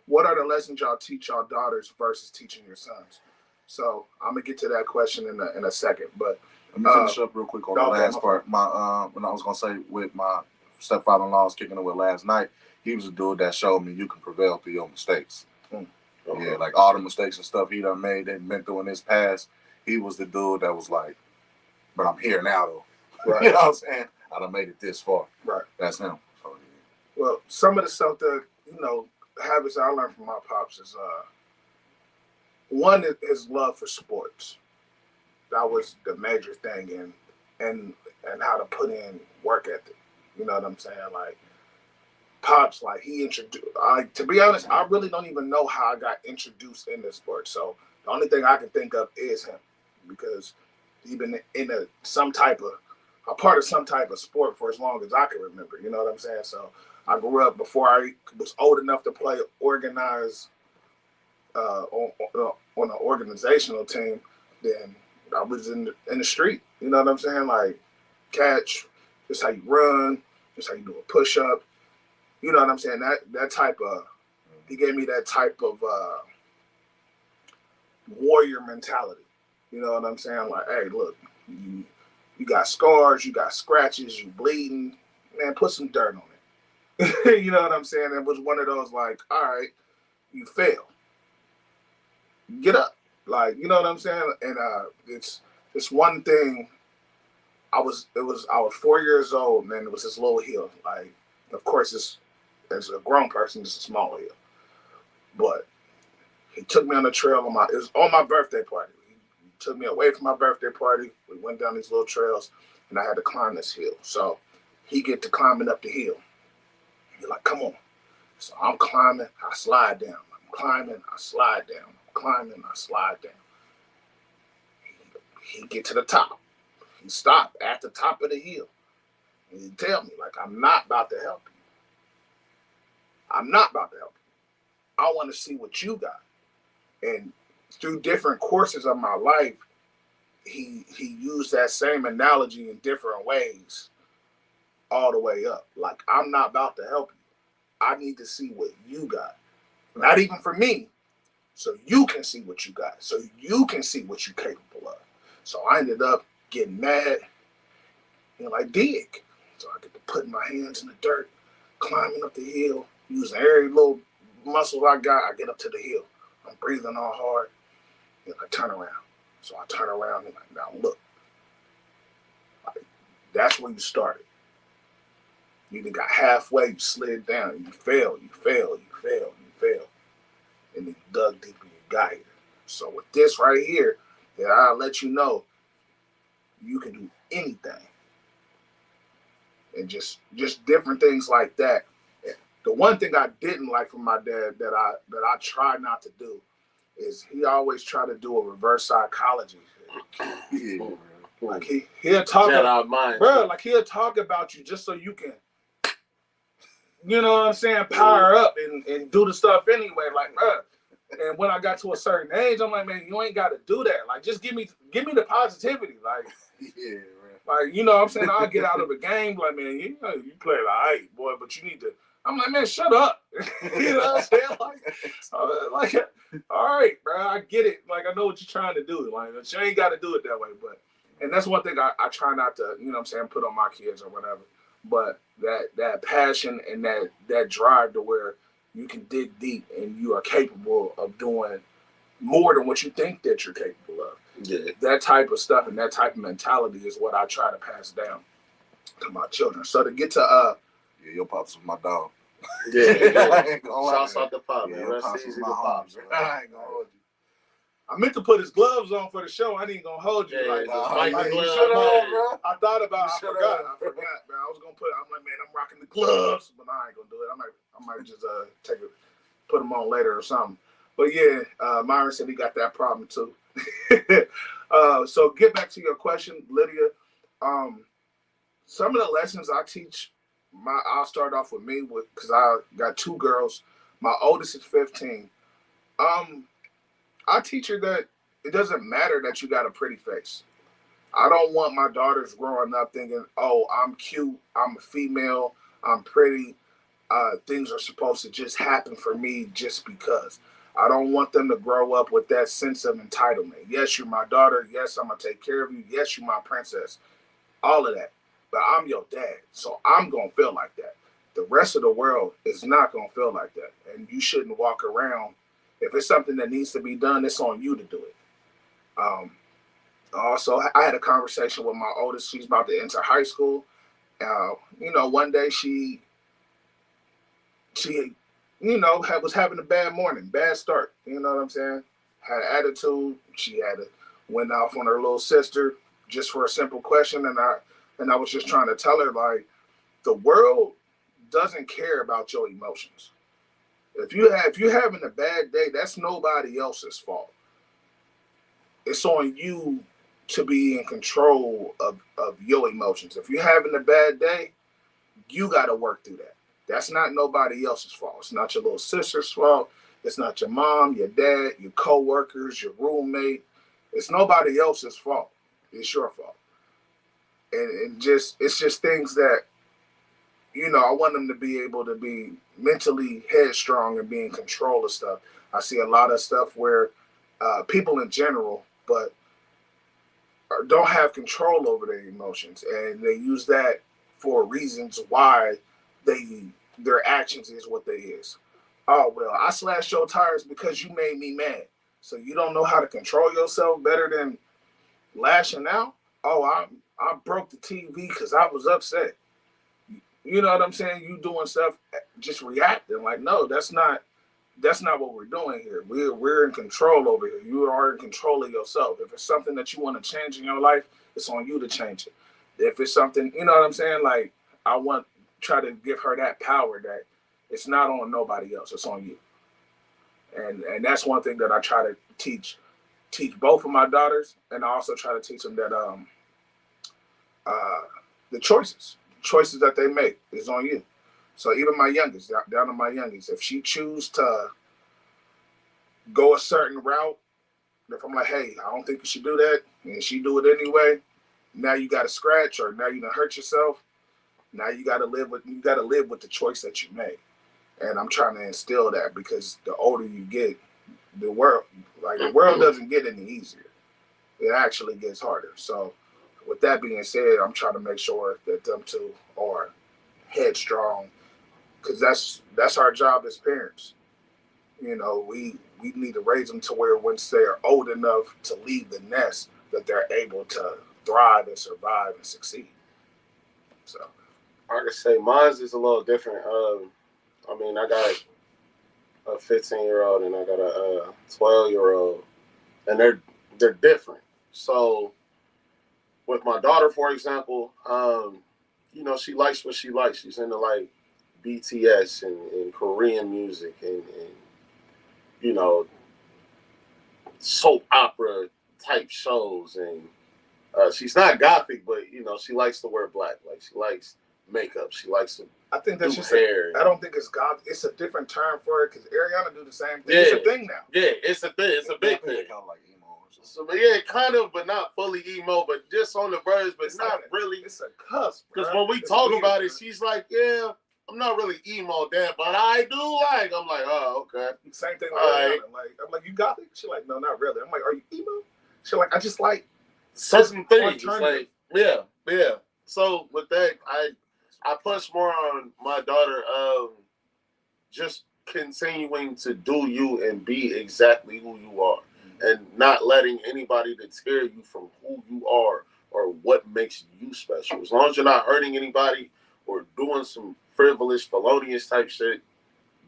what are the lessons y'all teach y'all daughters versus teaching your sons? So I'm gonna get to that question in a second, but let me finish up real quick on the last part. My when I was gonna say with my stepfather-in-law, I was kicking it with last night. He was a dude that showed me you can prevail through your mistakes. Yeah, like all the mistakes and stuff he done made, that been through in his past. He was the dude that was like, but I'm here now though. Right. You know what I'm saying? I done made it this far. Right. That's him. So, yeah. Well, some of the stuff that, you know, habits I learned from my pops is one is his love for sports. That was the major thing, and how to put in work ethic. You know what I'm saying? Like pops, like he introduced. To be honest, I really don't even know how I got introduced in this sport. So the only thing I can think of is him, because he's been in a part of some type of sport for as long as I can remember. You know what I'm saying? So I grew up before I was old enough to play organized on an organizational team. Then I was in the street. You know what I'm saying? Like catch, just how you run, just how you do a push up. You know what I'm saying? That type of, he gave me that type of warrior mentality. You know what I'm saying? Like, hey, look, you got scars, you got scratches, you bleeding. Man, put some dirt on it. You know what I'm saying? It was one of those like, all right, you fail. Get up. Like, you know what I'm saying? And it's one thing. I was 4 years old, man. It was this little hill. Like, of course, as a grown person, it's a small hill. But he took me on the trail it was on my birthday party. He took me away from my birthday party. We went down these little trails, and I had to climb this hill. So he get to climbing up the hill. He's like, come on. So I'm climbing, I slide down. I'm climbing, I slide down. I'm climbing, I slide down. He get to the top. He stopped at the top of the hill. And he tell me, like, I'm not about to help you. I'm not about to help you. I want to see what you got. And through different courses of my life, he used that same analogy in different ways all the way up. Like, I'm not about to help you. I need to see what you got. Not even for me. So you can see what you got. So you can see what you're capable of. So I ended up getting mad, like dig. So I get to putting my hands in the dirt, climbing up the hill, using every little muscle I got. I get up to the hill. I'm breathing all hard. And I turn around. So I turn around and now look. Like, that's where you started. You done got halfway, you slid down, you failed. And then you dug deep and you got here. So with this right here, that I'll let you know, you can do anything. And just different things like that. The one thing I didn't like from my dad that I try not to do is he always tried to do a reverse psychology. Yeah. Like he'll talk about, bro, like he'll talk about you just so you can, you know what I'm saying, power up and do the stuff anyway. Like, bro. And when I got to a certain age, I'm like, man, you ain't got to do that. Like, just give me the positivity. Like, yeah, like, you know what I'm saying? I'll get out of a game, like, man, you know, you play like, boy, but you need to I'm like, man, shut up. You know what I'm saying? Like, all right, bro, I get it. Like, I know what you're trying to do. Like, but you ain't got to do it that way. But, and that's one thing I try not to, you know what I'm saying, put on my kids or whatever. But that passion and that drive to where you can dig deep and you are capable of doing more than what you think that you're capable of. Yeah. That type of stuff and that type of mentality is what I try to pass down to my children. So to get to Yeah, your pops was my dog. Yeah. I ain't gonna lie. Shouts out to Pop, man. your Rest pops was easy my to Pops, homie, man. I ain't gonna hold you. I meant to put his gloves on for the show. I ain't gonna hold you. Yeah, like, just Like, Mike the you Glove, should have, man. bro. I thought about. You I should've. forgot, man. I was gonna put. I'm like, man, I'm rocking the gloves, but I ain't gonna do it. I might just put them on later or something. But yeah, Myron said he got that problem too. So get back to your question, Lydia. Some of the lessons I teach, I'll start off with me because I got 2 girls. My oldest is 15. I teach her that it doesn't matter that you got a pretty face. I don't want my daughters growing up thinking, oh, I'm cute, I'm a female, I'm pretty. Things are supposed to just happen for me just because. I don't want them to grow up with that sense of entitlement. Yes, you're my daughter. Yes, I'm going to take care of you. Yes, you're my princess. All of that. But I'm your dad, so I'm going to feel like that. The rest of the world is not going to feel like that. And you shouldn't walk around. If it's something that needs to be done, it's on you to do it. Also, I had a conversation with my oldest. She's about to enter high school. One day she was having a bad morning, bad start. You know what I'm saying? Had an attitude. She went off on her little sister just for a simple question. And I was just trying to tell her, like, the world doesn't care about your emotions. If you're having a bad day, that's nobody else's fault. It's on you to be in control of your emotions. If you're having a bad day, you got to work through that. That's not nobody else's fault. It's not your little sister's fault. It's not your mom, your dad, your coworkers, your roommate. It's nobody else's fault. It's your fault. And it's just things that, I want them to be able to be mentally headstrong and be in control of stuff. I see a lot of stuff where people in general, but don't have control over their emotions, and they use that for reasons why their actions is what they is. Oh, well, I slashed your tires because you made me mad. So you don't know how to control yourself better than lashing out? Oh, I broke the TV because I was upset. You know what I'm saying? You doing stuff, just reacting. Like, no, that's not what we're doing here. We're in control over here. You are in control of yourself. If it's something that you want to change in your life, it's on you to change it. If it's something, you know what I'm saying? Like, try to give her that power that it's not on nobody else. It's on you. And that's one thing that I try to teach both of my daughters, and I also try to teach them that the choices that they make is on you. So even my youngest, down to my youngest, if she choose to go a certain route, if I'm like, hey, I don't think you should do that, and she do it anyway, now you got to scratch, or now you done hurt yourself. Now you got to live with the choice that you made. And I'm trying to instill that, because the older you get, the world doesn't get any easier. It actually gets harder. So with that being said, I'm trying to make sure that them two are headstrong, because that's our job as parents. We need to raise them to where once they're old enough to leave the nest, that they're able to thrive and survive and succeed. So I can say mine's is a little different. I got a 15-year-old and I got a 12-year-old, and they're different. So with my daughter, for example, she likes what she likes. She's into like BTS and Korean music and soap opera type shows, and she's not gothic, but she likes to wear black. Like, she likes makeup. She likes to I think that's just hair. I don't think it's God. It's a different term for it, because Ariana do the same thing. Yeah. It's a thing now. Yeah, it's a thing. It's a big thing. Kind of like emo or something. So, but yeah, kind of, but not fully emo, but just on the verge, but It's not like really. It's a cusp. Because when we talk about it, she's like, yeah, I'm not really emo dad, but I do like. I'm like, oh, okay. Same thing with Alright. Rihanna. Like, I'm like, you got it? She like, no, not really. I'm like, are you emo? She like, I just like Certain things, alternative. like, yeah. So with that, I push more on my daughter of just continuing to do you and be exactly who you are, and not letting anybody deter you from who you are or what makes you special. As long as you're not hurting anybody or doing some frivolous, felonious type shit,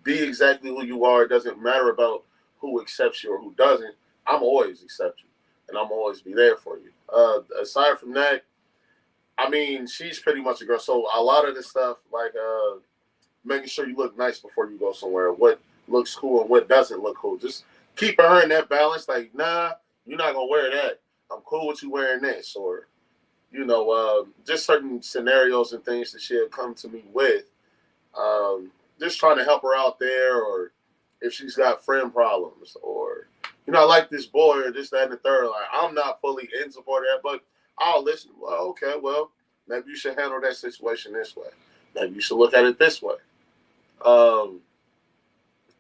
be exactly who you are. It doesn't matter about who accepts you or who doesn't. I'm always accept you, and I'm always be there for you. Aside from that, I mean, she's pretty much a girl. So a lot of this stuff, like making sure you look nice before you go somewhere, what looks cool and what doesn't look cool. Just keeping her in that balance. Like, nah, you're not gonna wear that. I'm cool with you wearing this, or just certain scenarios and things that she'll come to me with. Just trying to help her out there, or if she's got friend problems, or I like this boy, or this, that, and the third. Like, I'm not fully in support of that, but I'll listen. Well, okay, well, maybe you should handle that situation this way. Maybe you should look at it this way.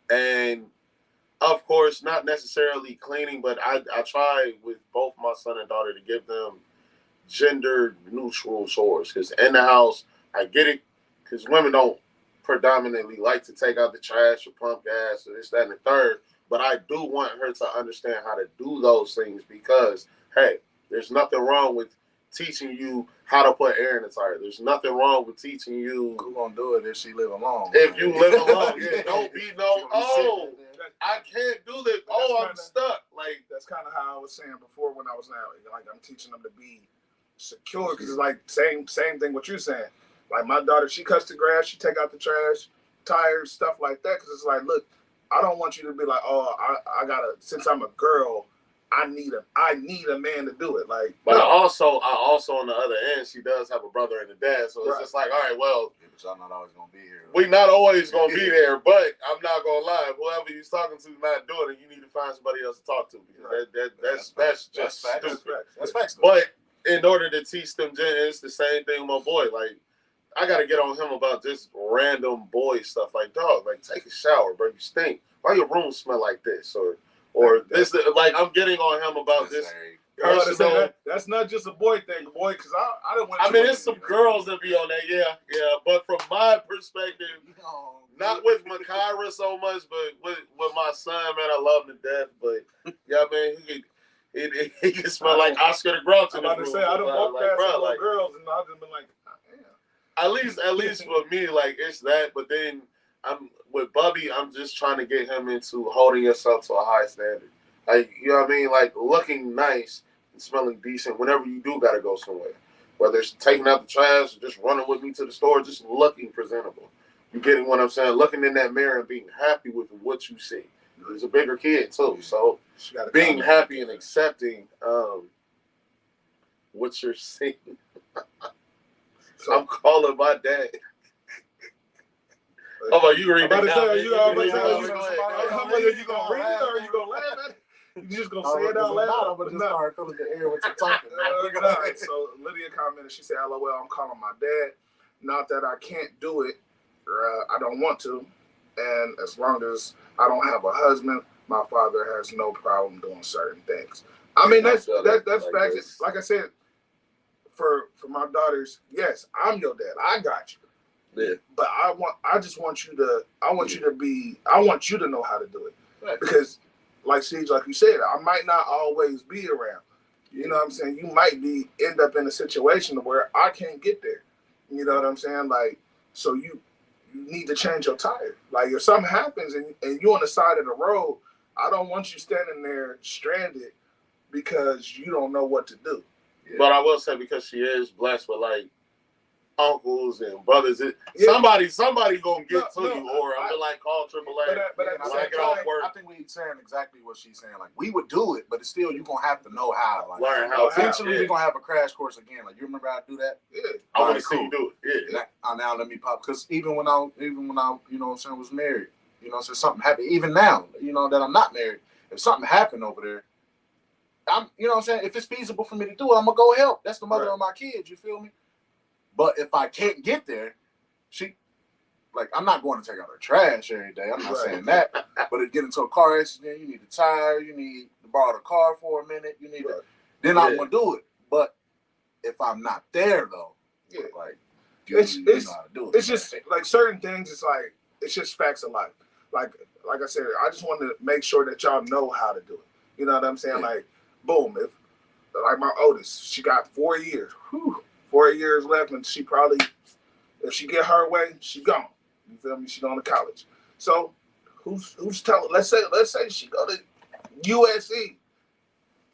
And of course, not necessarily cleaning, but I try with both my son and daughter to give them gender neutral chores, because in the house, I get it, because women don't predominantly like to take out the trash or pump gas or this, that, and the third. But I do want her to understand how to do those things, because, hey, there's nothing wrong with teaching you how to put air in the tire. There's nothing wrong with teaching you. Who's gonna do it if she live alone? If you live alone, yeah, don't be I can't do this. I'm stuck. Like, that's kind of how I was saying before when I was now. Like, I'm teaching them to be secure, because it's like same thing what you're saying. Like, my daughter, she cuts the grass, she take out the trash, tires, stuff like that. Because it's like, look, I don't want you to be like, oh, I gotta, since I'm a girl, I need a man to do it. Like, but no. I also on the other end, she does have a brother and a dad, so it's just like, all right, well, yeah, but y'all not always gonna be here. We not always gonna be there, but I'm not gonna lie. Whoever you're talking to is not doing it. You need to find somebody else to talk to, because that's just stupid. That's facts. But in order to teach them, it's the same thing with my boy. Like, I gotta get on him about just random boy stuff. Like, dog, like, take a shower, bro. You stink. Why your room smell like this? Or this, like, I'm getting on him about this. That's not just a boy thing, boy. Because I don't want. I mean, it's some girls that be on that, yeah. But from my perspective, not with Makara so much, but with my son, man, I love him to death. But yeah, man, he can smell like Oscar the Grouch. I'm about to say, I don't walk past some little girls, and I've just been like, damn. At least for me, like, it's that. But then with Bubby, I'm just trying to get him into holding yourself to a high standard. Like, you know what I mean? Like, looking nice and smelling decent whenever you do got to go somewhere. Whether it's taking out the trash or just running with me to the store, just looking presentable. You getting what I'm saying? Looking in that mirror and being happy with what you see. He's a bigger kid, too. So being happy and accepting what you're seeing. I'm calling my dad. How about you read it? Are you gonna read it, or are you gonna laugh at it? You just gonna say it out loud? I'm gonna just start filling the air with your talking. So Lydia commented. She said, "LOL, I'm calling my dad. Not that I can't do it, or I don't want to. And as long as I don't have a husband, my father has no problem doing certain things. I mean, that's facts. Like I said, for my daughters, yes, I'm your dad. I got you. Yeah. But I want you to know how to do it. Right. Because like Siege, like you said, I might not always be around. You know what I'm saying? You might end up in a situation where I can't get there. You know what I'm saying? Like, so you need to change your tire. Like, if something happens and you're on the side of the road, I don't want you standing there stranded because you don't know what to do. Yeah. But I will say, because she is blessed with, like, uncles and brothers, somebody gonna get to you, or I'm gonna, like, call AAA. But I get off work. I think we're saying exactly what she's saying. Like, we would do it, but it's still, you're gonna have to know how. Like, learn how. Eventually, we're gonna have a crash course again. Like, you remember how to do that? Yeah. I want to see you do it. Yeah. Now let me pop, because even when I you know what I'm saying, was married, you know, so something happened. Even now, you know, that I'm not married, if something happened over there, you know what I'm saying, if it's feasible for me to do it, I'm gonna go help. That's the mother of my kids. You feel me? But if I can't get there, like I'm not going to take out her trash every day. I'm not Right. saying that. But if you get into a car accident, you need a tire, you need to borrow the car for a minute, you need to, then I'm gonna do it. But if I'm not there though, like it's you know how to do it. It's just like certain things. It's like it's just facts of life. Like I said, I just wanted to make sure that y'all know how to do it. You know what I'm saying? Yeah. Like, boom. If like my oldest, she got 4 years. 4 years left, and she probably, if she get her way, she gone. You feel me? She going to college. So who's telling? Let's say she go to USC.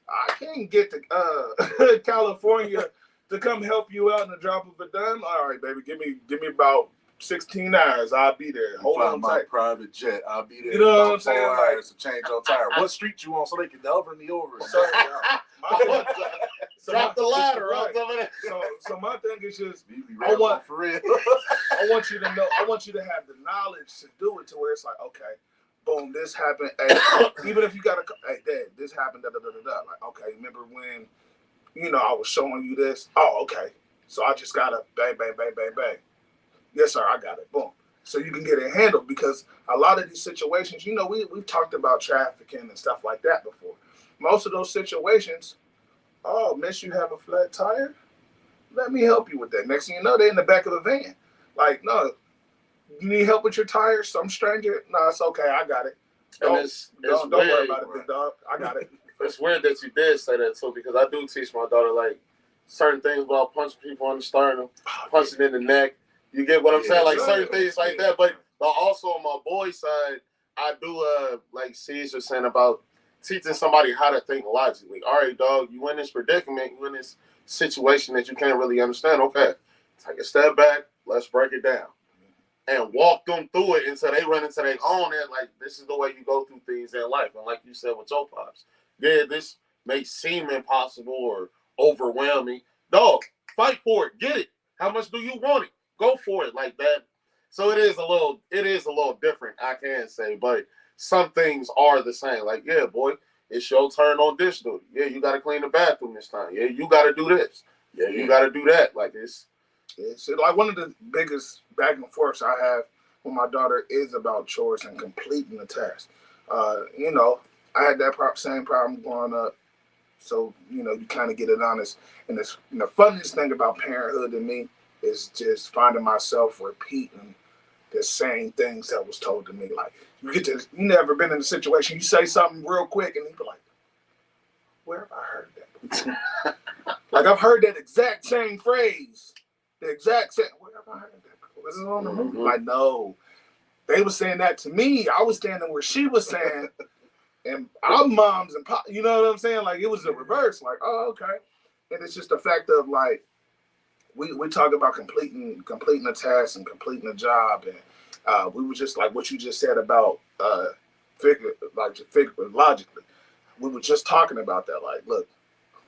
I can't get to California to come help you out in the drop of a dime. All right, baby, give me about 16 hours. I'll be there. Hold fly on my tight. private jet. I'll be there. You know what in I'm saying? 4 Like, hours to change your tire. What street you on so they can deliver me over? So, Drop the ladder. Right. Right. So my thing is just, You be I want- rambling for real. I want you to know, I want you to have the knowledge to do it to where it's like, okay, boom, this happened. Hey, even if you got to, hey, Dad, this happened, da da da da da. Like, okay, remember when, I was showing you this? Oh, okay. So I just got to bang, bang, bang, bang, bang. Yes, sir, I got it. Boom. So you can get it handled, because a lot of these situations, we've talked about trafficking and stuff like that before. Most of those situations, oh, miss, you have a flat tire? Let me help you with that. Next thing you know, they're in the back of the van. Like, no, you need help with your tires? Some stranger? No, it's okay. I got it. Don't worry weird, about it, big dog. I got it. It's weird that you did say that too, because I do teach my daughter like certain things about punching people on the sternum, punching in the neck. You get what I'm saying? Like certain things like that. But also on my boy's side, I do like Caesar saying about teaching somebody how to think logically. All right, dog, you in this predicament, you in this situation that you can't really understand. Okay, take a step back. Let's break it down and walk them through it until they run into their own. And like, this is the way you go through things in life. And like you said with your pops, yeah, this may seem impossible or overwhelming. Dog, fight for it. Get it. How much do you want it? Go for it like that. So it is a little different, I can say, but some things are the same. Like, yeah, boy, it's your turn on dish duty. Yeah, you got to clean the bathroom this time. Yeah, you got to do this. Yeah, you got to do that. Like, it's like one of the biggest back and forths I have with my daughter is about chores and completing the task. I had that same problem growing up. So, you kind of get it honest. And the funniest thing about parenthood to me is just finding myself repeating the same things that was told to me. Like, you never been in a situation, you say something real quick and you be like, where have I heard that? Like, I've heard that exact same phrase. The exact same, where have I heard that? Was it on the movie? Like, no. They were saying that to me. I was standing where she was saying, and our moms and pop, you know what I'm saying? Like, it was the reverse. Like, oh, okay. And it's just the fact of, like, we talk about completing a task and completing a job, and we were just like what you just said about figure logically. We were just talking about that. Like, look,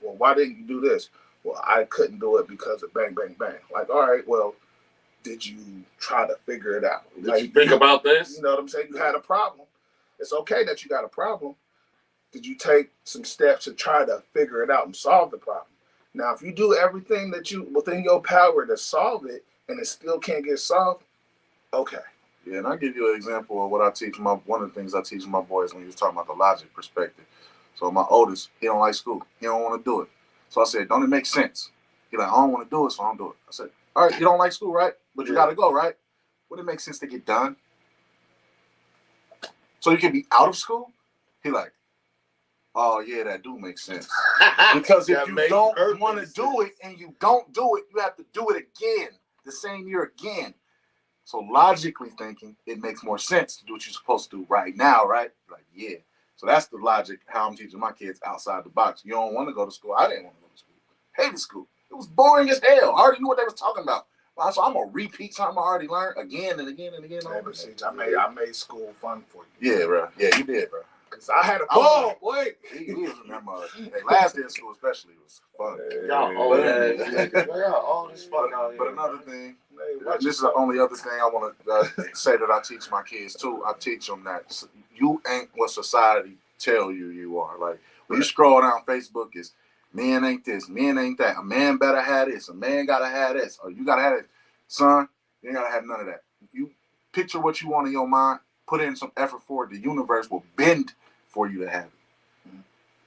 well, why didn't you do this? Well, I couldn't do it because of bang, bang, bang. Like, all right, well, did you try to figure it out? Did you think about this? You know what I'm saying? You had a problem. It's okay that you got a problem. Did you take some steps to try to figure it out and solve the problem? Now, if you do everything that you within your power to solve it and it still can't get solved, okay. Yeah, and I'll give you an example of what I teach one of the things I teach my boys when you was talking about the logic perspective. So my oldest, he don't like school. He don't want to do it. So I said, don't it make sense? He like, I don't want to do it, so I don't do it. I said, all right, you don't like school, right? But you got to go, right? Would it make sense to get done? So you can be out of school? He like, oh, yeah, that do make sense. Because if you don't want to do it and you don't do it, you have to do it again, the same year again. So logically thinking, it makes more sense to do what you're supposed to do right now, right? Like, yeah. So that's the logic, how I'm teaching my kids outside the box. You don't want to go to school. I didn't want to go to school. Hated school. It was boring as hell. I already knew what they was talking about. So I'm going to repeat something I already learned again and again and again. I made school fun for you. Yeah, bro. Yeah, you did, bro. Because I had a ball, boy. He was in that mother. Last day of school especially was fun. Y'all all this fun out here. But another thing, this is the only other thing I want to say that I teach my kids too. I teach them that you ain't what society tell you are. Like when you scroll down Facebook, it's men ain't this, men ain't that. A man better have this, a man gotta have this, or you gotta have it. Son, you ain't gotta have none of that. picture what you want in your mind, put in some effort for it. The universe will bend for you to have it.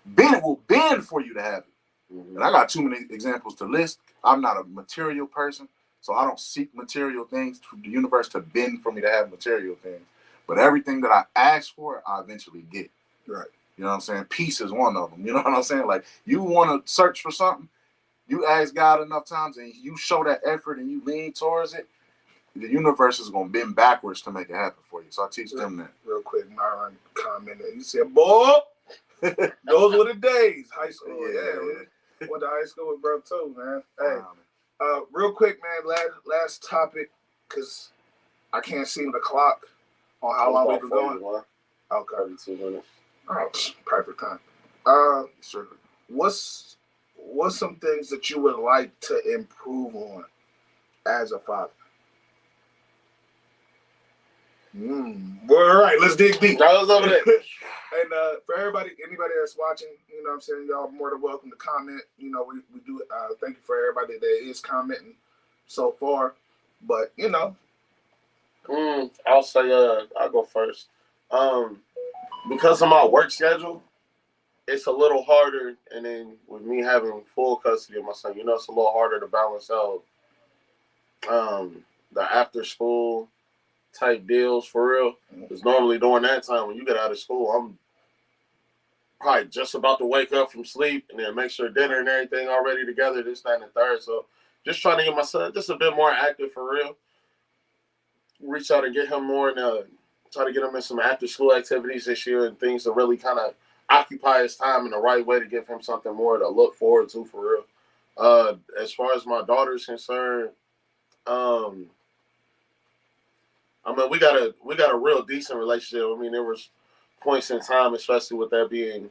Bend will bend for you to have it. And I got too many examples to list. I'm not a material person, so I don't seek material things for the universe to bend for me to have material things. But everything that I ask for, I eventually get. Right. You know what I'm saying? Peace is one of them. You know what I'm saying? Like, you want to search for something, you ask God enough times and you show that effort and you lean towards it, the universe is going to bend backwards to make it happen for you. So I teach them that. Real quick, Myron commented. He said, boy, those were the days. High school. Yeah. Went to high school with bro too, man. Hey, real quick, man, last topic, because I can't see the clock on how long we've been going. Okay. 32 minutes. Oh, perfect time. Sure. What's some things that you would like to improve on as a father? Well, all right, let's dig deep. I was over there. And for anybody that's watching, you know what I'm saying, y'all are more than welcome to comment. You know, we do thank you for everybody that is commenting so far. But, you know. I'll say I'll go first. Because of my work schedule, it's a little harder, and then with me having full custody of my son, you know, it's a little harder to balance out the after school type deals for real. Because normally during that time when you get out of school, I'm probably just about to wake up from sleep and then make sure dinner and everything all ready together, this, that, and the third. So just trying to get my son just a bit more active for real. Reach out and get him more and try to get him in some after school activities this year and things to really kind of occupy his time in the right way to give him something more to look forward to for real. As far as my daughter's concerned, I mean, we got a real decent relationship. I mean, there was points in time, especially with that being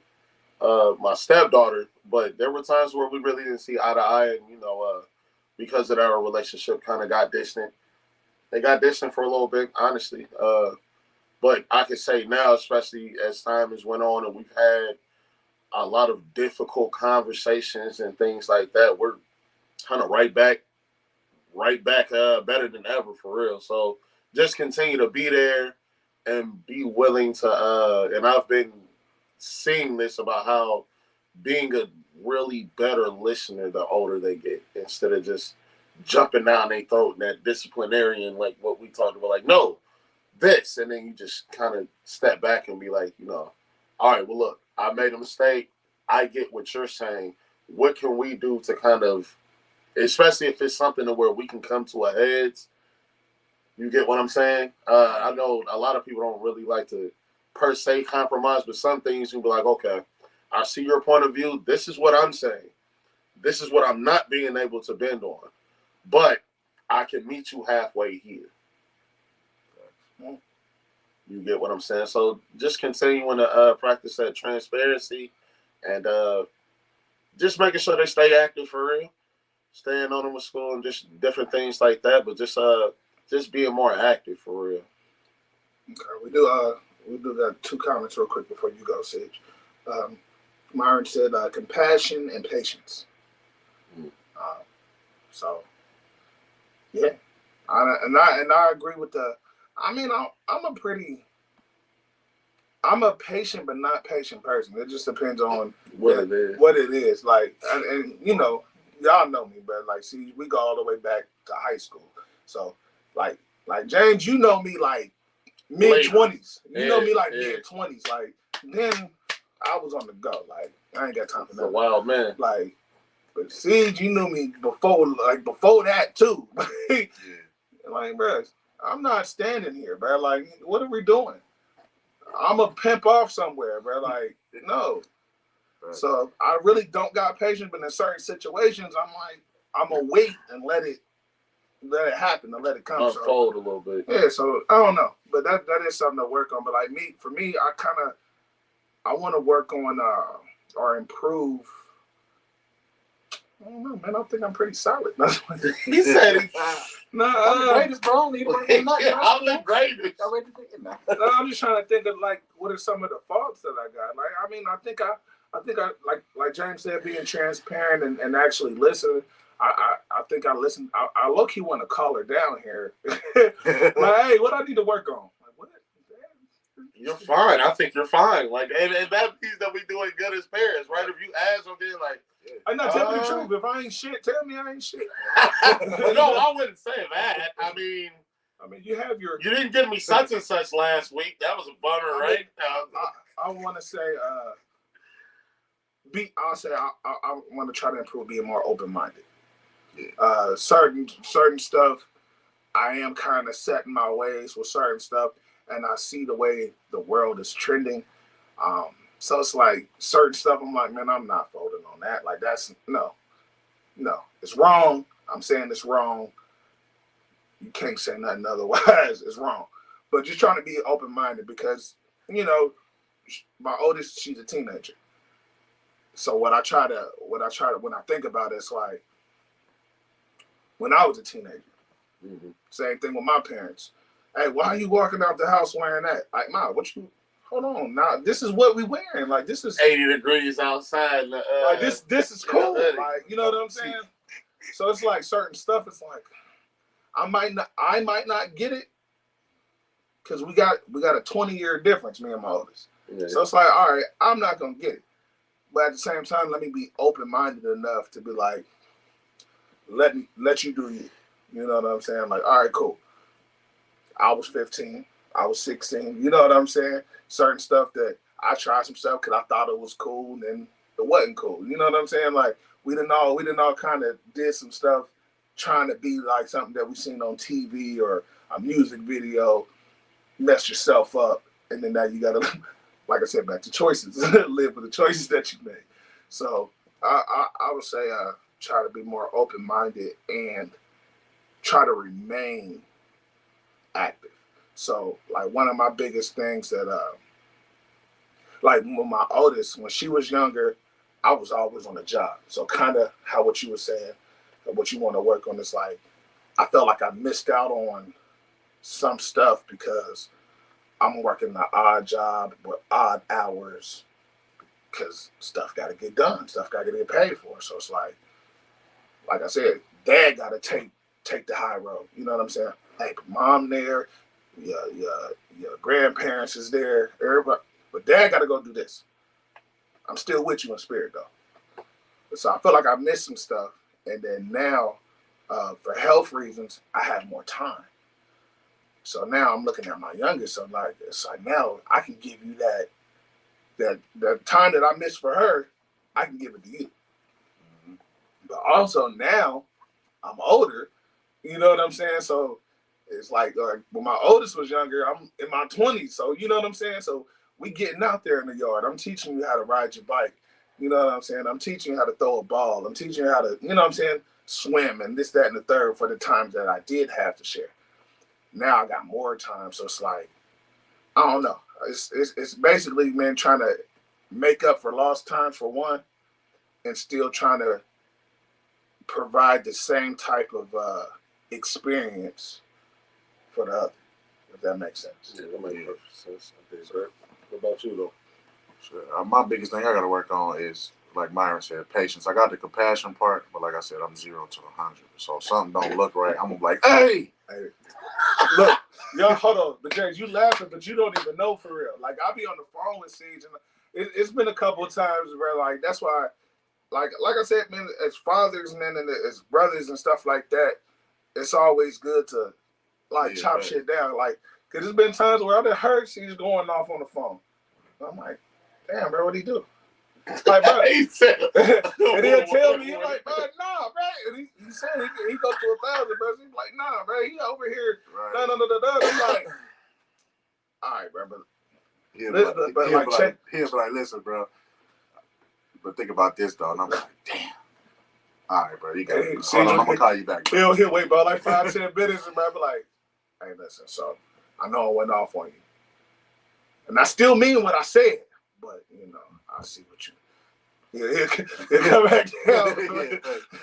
my stepdaughter, but there were times where we really didn't see eye to eye, and you know, because of that, our relationship kind of got distant. They got distant for a little bit, honestly. But I can say now, especially as time has went on and we've had a lot of difficult conversations and things like that, we're kind of right back better than ever for real. So just continue to be there and be willing to and I've been seeing this about how being a really better listener the older they get, instead of just jumping down their throat and that disciplinarian, like what we talked about, like, no, this, and then you just kind of step back and be like, you know, all right, well, look, I made a mistake. I get what you're saying. What can we do to kind of, especially if it's something to where we can come to a heads, you get what I'm saying? I know a lot of people don't really like to per se compromise, but some things you'll be like, okay, I see your point of view. This is what I'm saying. This is what I'm not being able to bend on. But I can meet you halfway here. You get what I'm saying? So just continuing to practice that transparency and just making sure they stay active for real. Staying on them with school and just different things like that. But just being more active for real. Okay, we do got two comments real quick before you go, Sage. Myron said compassion and patience. So yeah, I agree with the. I mean, I'm a patient but not patient person. It just depends on what it is. Like, and you know, y'all know me, but like, see, we go all the way back to high school. So like James, you know me like mid-20s. You know me like mid-20s. Like, then I was on the go. Like, I ain't got time for that. A wild man. Like, but Siege, you knew me before that too. Like, bro, I'm not standing here, bro. Like, what are we doing? I'm a pimp off somewhere, bro. Like, no. Right. So I really don't got patience, but in certain situations, I'm gonna wait and let it happen and let it come. Unfold a little bit. Yeah, so I don't know, but that is something to work on. But like for me, I want to work on or improve. I don't know, man. I think I'm pretty solid. He said it. No, I'm the greatest, bro. I'm the greatest. No, I'm just trying to think of like what are some of the faults that I got. Like, I mean, I think I think I like James said, being transparent and actually listening. I think I listened. I low key want to call her down here. Like, hey, what I need to work on? Like, what? You're fine. I think you're fine. Like, and that means that we doing good as parents, right? If you ask them, then like, I'm not telling the truth. If I ain't shit, tell me I ain't shit. no, I wouldn't say that. I mean, you have your. You didn't give me such and such last week. That was a bummer, right? I want to say, I want to try to improve being more open minded. Certain stuff, I am kind of set in my ways with certain stuff, and I see the way the world is trending. So it's like certain stuff. I'm like, man, I'm not folding on that. Like that's no, it's wrong. I'm saying it's wrong. You can't say nothing otherwise. It's wrong. But just trying to be open minded because my oldest, she's a teenager. So when I think about it, it's like when I was a teenager. Mm-hmm. Same thing with my parents. Hey, why are you walking out the house wearing that? Like, Ma, hold on. Now, this is what we wearing. Like, this is 80 degrees outside. Like, this is cool. Like, you know what I'm saying? So it's like certain stuff. It's like I might not get it because we got a 20-year difference, me and my oldest. Yeah. So it's like, all right, I'm not gonna get it, but at the same time, let me be open-minded enough to be like, let you do you. You know what I'm saying? Like, all right, cool. I was 15. I was 16. You know what I'm saying? Certain stuff that I tried some stuff because I thought it was cool, and then it wasn't cool. You know what I'm saying? Like we didn't all kind of did some stuff trying to be like something that we seen on TV or a music video, mess yourself up, and then now you gotta, like I said, back to choices, live with the choices that you made. So I would say try to be more open-minded and try to remain active. So like one of my biggest things that like when my oldest, when she was younger, I was always on a job. So kind of how what you were saying, what you want to work on is like, I felt like I missed out on some stuff because I'm working an odd job with odd hours because stuff got to get done. Stuff got to get paid for. So it's like I said, Dad got to take the high road. You know what I'm saying? Hey, Mom there, your grandparents is there, everybody. But Dad got to go do this. I'm still with you in spirit, though. So I feel like I missed some stuff. And then now, for health reasons, I have more time. So now I'm looking at my youngest. So like, it's like now I can give you that time that I missed for her, I can give it to you. Mm-hmm. But also now I'm older. You know what I'm saying? So it's like when my oldest was younger, I'm in my 20s. So you know what I'm saying? So we getting out there in the yard. I'm teaching you how to ride your bike. You know what I'm saying? I'm teaching you how to throw a ball. I'm teaching you how to, you know what I'm saying, swim and this, that, and the third for the times that I did have to share. Now I got more time. So it's like, I don't know. It's basically, man, trying to make up for lost time for one and still trying to provide the same type of experience for the other, if that makes sense. Yeah, that makes perfect sense. I think so. What about you, though? Sure. My biggest thing I got to work on is, like Myron said, patience. I got the compassion part, but like I said, I'm 0 to 100. So if something don't look right, I'm gonna be like, hey, look, y'all, hold on. But James, you laughing, but you don't even know for real. Like I be on the phone with Siege, and it's been a couple of times where like that's why, like I said, man, as fathers, man, and as brothers and stuff like that, it's always good to like chop shit down, like because there's been times where I done heard Siege going off on the phone. I'm like, damn, bro, what'd he do? Like, bro, and he'll tell me, he's like, bro, nah, bro. And he said he goes to 1,000, bro. He's like, nah, bro, he over here. Right. No. I'm like, all right, bro, he'll be like, listen, bro. But think about this, though. And I'm like, damn. All right, bro, you got it. Hold on, I'm gonna call you back. He'll wait, bro, like 5-10 minutes, and bro, I be like, hey, listen, so I know I went off on you. And I still mean what I said, but, you know, I see what you. Yeah, come back down.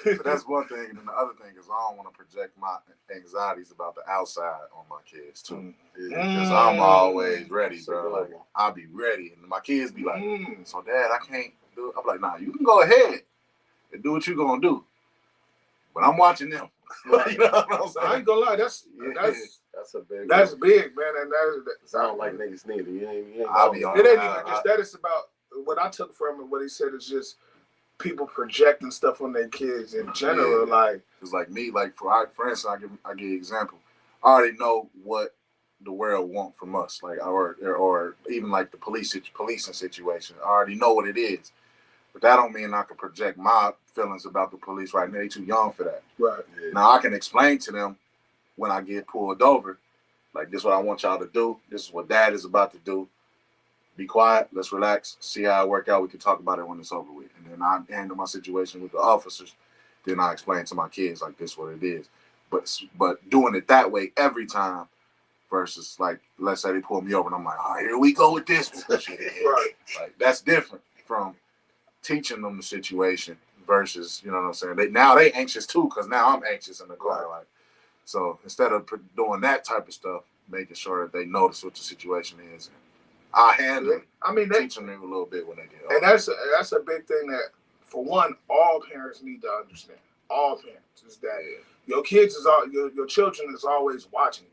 So that's one thing. And then the other thing is I don't want to project my anxieties about the outside on my kids, too. Because I'm always ready, bro. Like, I'll be ready. And my kids be like, so, Dad, I can't do it. I'm like, nah, you can go ahead and do what you gonna do, but I'm watching them. You know what I'm saying? I ain't gonna lie, that's a big. that's big, man, and that Sound like niggas need it. You ain't I'll be on. it ain't even just that. It's about what I took from it. What he said is just people projecting stuff on their kids in general. Yeah. Like it's like me, like for instance, I give you an example. I already know what the world want from us, like or even like the policing situation. I already know what it is, but that don't mean I can project my feelings about the police right now. They too young for that. right. Yeah. Now I can explain to them when I get pulled over, like this is what I want y'all to do. This is what Dad is about to do. Be quiet. Let's relax. See how it work out. We can talk about it when it's over with. And then I handle my situation with the officers. Then I explain to my kids like this is what it is. But doing it that way every time versus like let's say they pull me over and I'm like, all right, here we go with this. Right. Like that's different from teaching them the situation versus, you know what I'm saying? Now they anxious too because now I'm anxious in the car. Right. Like, so instead of doing that type of stuff, making sure that they notice what the situation is. I handle I mean, teaching them a little bit when they get and older. that's a big thing that, for one, all parents need to understand. All parents is that your kids is all your children is always watching you.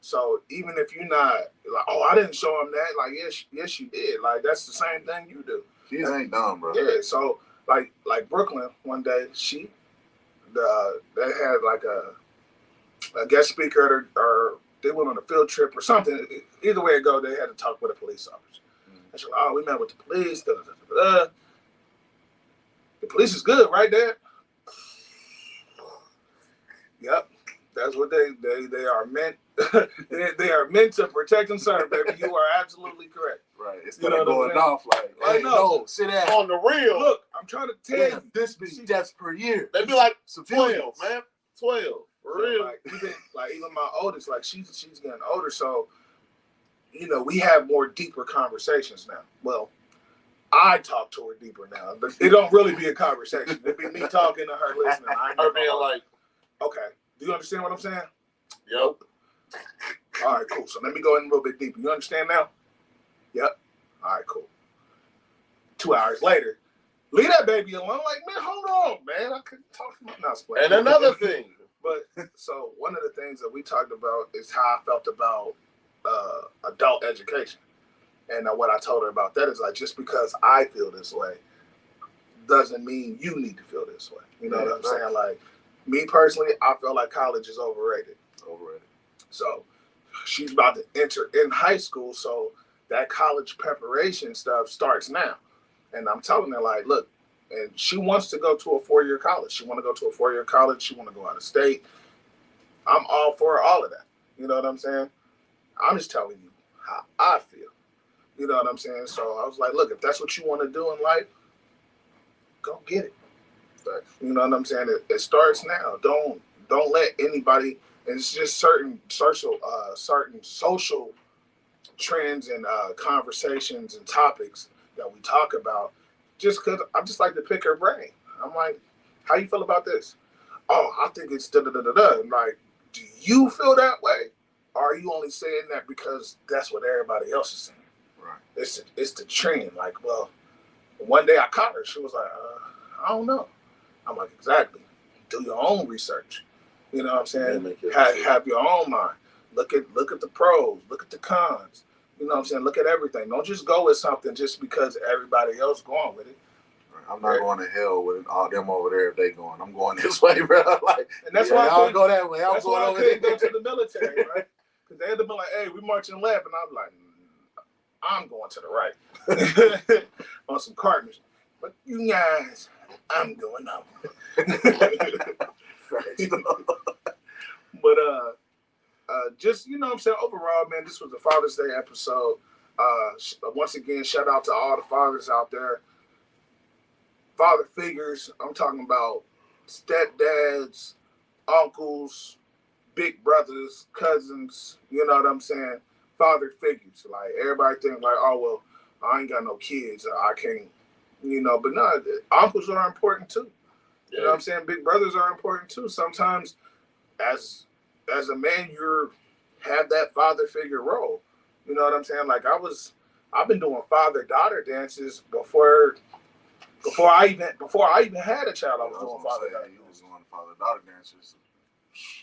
So even if you're not like, oh, I didn't show them that, like yes you did. Like that's the same thing you do. Kids ain't dumb, bro. Yeah. So like Brooklyn one day they had like a guest speaker or they went on a field trip or something. Either way it go, they had to talk with a police officer. And she's like, oh, we met with the police. Da, da, da, da. The police is good, right, Dad? Yep. That's what they are meant. they are meant to protect and serve, baby. You are absolutely correct. Right. Instead of going off like, I hey, know. no, sit down. On the real. Look, I'm trying to tell you. This be deaths per year. They be like Civilians. 12, man. 12. For real. Like even my oldest, like she's getting older, so you know we have more deeper conversations now. Well, I talk to her deeper now, but it don't really be a conversation. It be me talking to her, listening. Her being like, okay, do you understand what I'm saying? yep. All right, cool. So let me go in a little bit deeper. You understand now? Yep. All right, cool. 2 hours later, leave that baby alone. Like, man, hold on, man. I couldn't talk to my not And another thing. But so one of the things that we talked about is how I felt about adult education. And what I told her about that is like, just because I feel this way doesn't mean you need to feel this way. You know what I'm saying? Like, me personally, I feel like college is overrated. So she's about to enter in high school, so that college preparation stuff starts now. And I'm telling her, like, look, and she wants to go to a 4-year college. She want to go to a 4-year college. She want to go out of state. I'm all for all of that. You know what I'm saying? I'm just telling you how I feel. You know what I'm saying? So I was like, look, if that's what you want to do in life, go get it. You know what I'm saying? It starts now. Don't let anybody. And it's just certain social trends and conversations and topics that we talk about. Just because I just like to pick her brain. I'm like, how you feel about this? Oh, I think it's da da da da da. I'm like, do you feel that way? Or are you only saying that because that's what everybody else is saying? Right. It's the trend. Like, well, one day I caught her. She was like, I don't know. I'm like, exactly. Do your own research. You know what I'm saying? Have your own mind. Look at the pros. Look at the cons. You know what I'm saying? Look at everything. Don't just go with something just because everybody else going with it. I'm not going to hell with all them over there if they going. I'm going this way, bro. Like, and that's why I go that way. That's why I couldn't go to the military, right? Because they had to be like, hey, we marching left. And I'm like, I'm going to the right. On some cartons. But you guys, I'm going up. But just, you know what I'm saying, overall, man, this was a Father's Day episode. Once again, shout out to all the fathers out there. Father figures, I'm talking about stepdads, uncles, big brothers, cousins, you know what I'm saying? Father figures. Like, everybody think like, oh, well, I ain't got no kids. I can't, you know, but no, uncles are important too. You know what I'm saying? Big brothers are important too. Sometimes as a man, have that father figure role. You know what I'm saying? Like I've been doing father-daughter dances before Before I even had a child, I was doing father-daughter. You was doing father-daughter dances.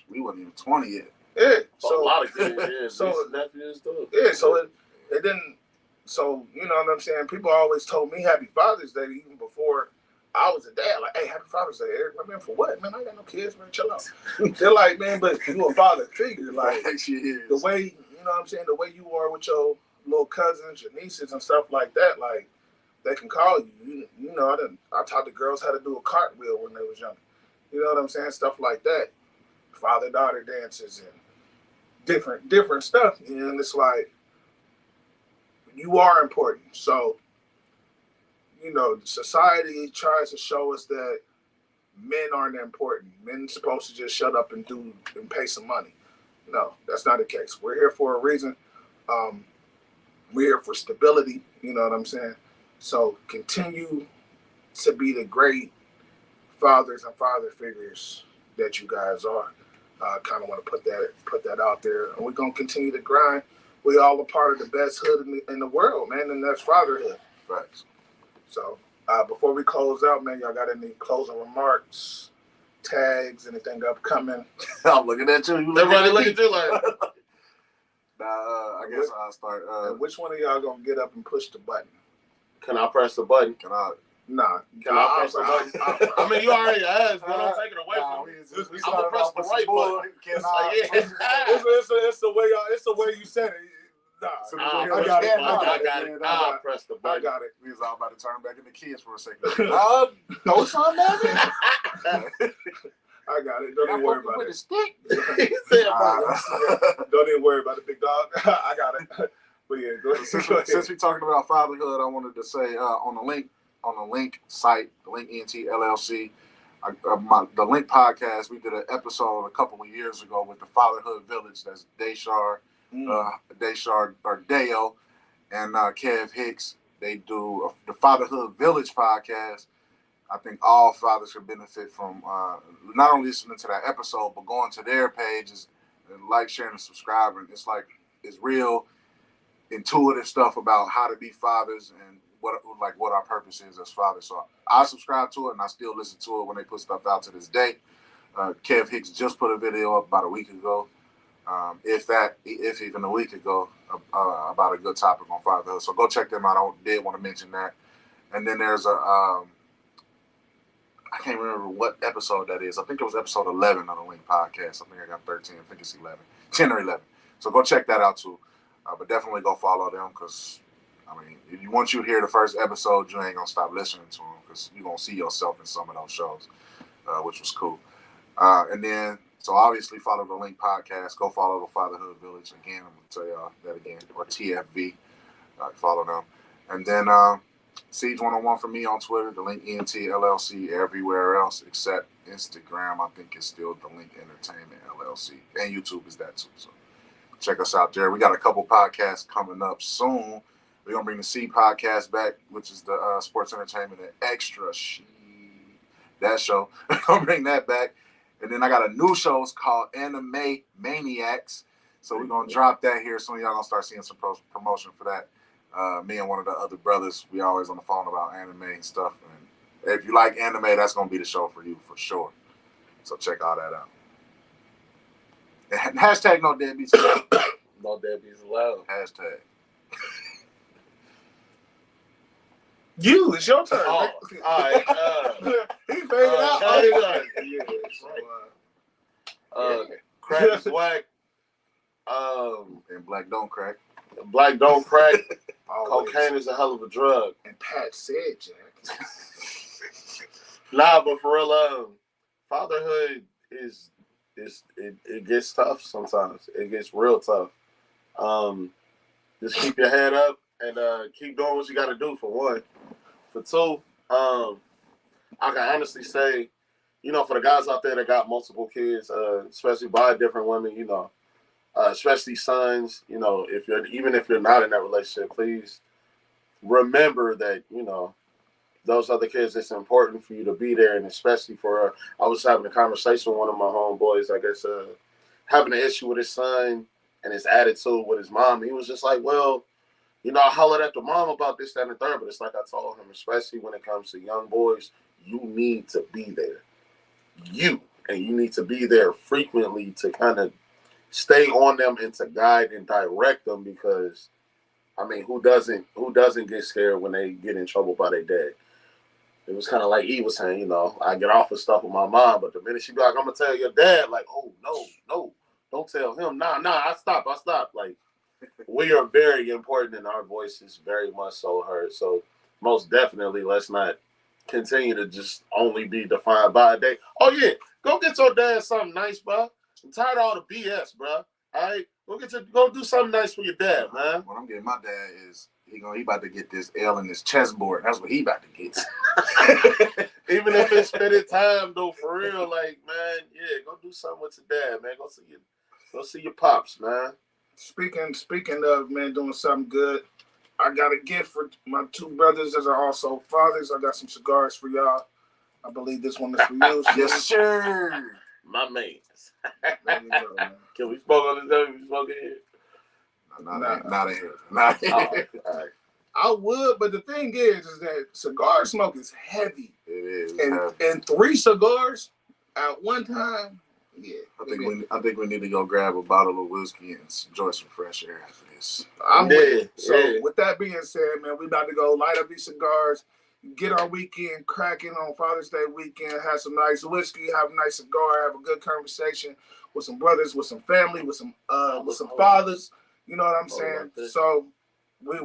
We wasn't even 20 yet. Yeah, So a lot of kids, yeah, so nephews too. yeah, so it didn't. So you know what I'm saying. People always told me Happy Father's Day even before I was a dad. Like, hey, Happy Father's Day, Eric. I mean, for what, man? I ain't got no kids, man. Chill out. They're like, man, but you a father figure, like the way you know what I'm saying. The way you are with your little cousins, your nieces, and stuff like that, like. They can call you. You know, I taught the girls how to do a cartwheel when they was young. You know what I'm saying? Stuff like that. Father-daughter dances and different stuff. And it's like, you are important. So, you know, society tries to show us that men aren't important. Men supposed to just shut up and do and pay some money. No, that's not the case. We're here for a reason. We're here for stability. You know what I'm saying? So continue to be the great fathers and father figures that you guys are. Kind of want to put that out there, and we're gonna continue to grind. We all a part of the best hood in the world, man, and that's fatherhood. Right. So before we close out, man, y'all got any closing remarks, tags, anything upcoming? I'm looking at you. Everybody look at you like. I guess I'll start. And which one of y'all gonna get up and push the button? Can I press the button? Nah. Can I press the button? I mean, you already asked, but I'm taking it away from you. I'm gonna press the right button. It's the way y'all. It's the way you said it. Nah, I got it. I'll press the button. I got it. We was all about to turn back into kids for a second. No son, baby. I got it. Don't even worry about it. He said, don't even worry about it, big dog. I got it. But yeah, go ahead. Since we're talking about fatherhood, I wanted to say on the link site, the Link ENT LLC, the Link podcast, we did an episode a couple of years ago with the Fatherhood Village. That's Deshar or Deo, and Kev Hicks. They do the Fatherhood Village podcast. I think all fathers could benefit from not only listening to that episode, but going to their pages and like, sharing, and subscribing. It's real intuitive stuff about how to be fathers and what our purpose is as fathers. So I subscribe to it and I still listen to it when they put stuff out to this day. Kev Hicks just put a video up about a week ago, if even a week ago, about a good topic on fatherhood. So go check them out. I did want to mention that. And then there's I can't remember what episode that is. I think it was episode 11 on the Link podcast. I think I got 13. I think it's 10 or 11. So go check that out too. But definitely go follow them because, I mean, once you hear the first episode, you ain't going to stop listening to them because you're going to see yourself in some of those shows, which was cool. And then, so obviously follow the Link podcast. Go follow the Fatherhood Village. Again, I'm going to tell y'all that again. Or TFV. Follow them. And then Siege 101 for me on Twitter, the Link ENT LLC, everywhere else except Instagram. I think it's still the Link Entertainment LLC. And YouTube is that too. So check us out there. We got a couple podcasts coming up soon. We're going to bring the C podcast back, which is the sports entertainment and extra that show. We're going to bring that back. And then I got a new show. It's called Anime Maniacs. So we're going to drop that here soon. Y'all going to start seeing some promotion for that. Me and one of the other brothers, we always on the phone about anime and stuff. And if you like anime, that's going to be the show for you for sure. So check all that out. And hashtag no deadbeats allowed. No deadbeats allowed. Hashtag. It's your turn. Oh, all right. He figured out. Crack is whack. And black don't crack. Black don't crack. Cocaine is a hell of a drug. And Pat said, Jack. Nah, but for real, fatherhood it gets tough sometimes. It gets real tough. Just keep your head up and keep doing what you got to do, for one. For two, I can honestly say, for the guys out there that got multiple kids, especially by different women, especially sons, if you're not in that relationship, please remember that, those other kids, it's important for you to be there. And especially I was having a conversation with one of my homeboys, I guess, having an issue with his son and his attitude with his mom. He was just like, well, You know, I hollered at the mom about this, that, and the third, but it's like I told him, especially when it comes to young boys, you need to be there. And you need to be there frequently to kind of stay on them and to guide and direct them, because I mean, who doesn't get scared when they get in trouble by their dad? It was kind of like he was saying, you know, I get off of stuff with my mom, but the minute she be like, I'm gonna tell your dad, like, oh no, don't tell him. Nah, I stop. Like, we are very important and our voice is very much so heard. So most definitely let's not continue to just only be defined by a day. Oh yeah, go get your dad something nice, bro. I'm tired of all the BS, bro. All right, go do something nice for your dad, man. What I'm getting my dad is he about to get this L in his chessboard. That's what he about to get. Even if it's spending time though, for real, like, man, yeah, go do something with your dad, man. Go see your pops, man. Speaking of, man, doing something good, I got a gift for my two brothers that are also fathers. I got some cigars for y'all. I believe this one is for you. Yes, sir. My man. There you go, man. Can we smoke on this? We smoke here? Not here. Not here. All right. I would, but the thing is that cigar smoke is heavy. It is. And 3 cigars at one time, yeah. I think we need to go grab a bottle of whiskey and enjoy some fresh air after this. I'm with you. So yeah. with that being said, man, we about to go light up these cigars, get our weekend cracking on Father's Day weekend, have some nice whiskey, have a nice cigar, have a good conversation with some brothers, with some family, with some fathers. You know what I'm saying? So we'll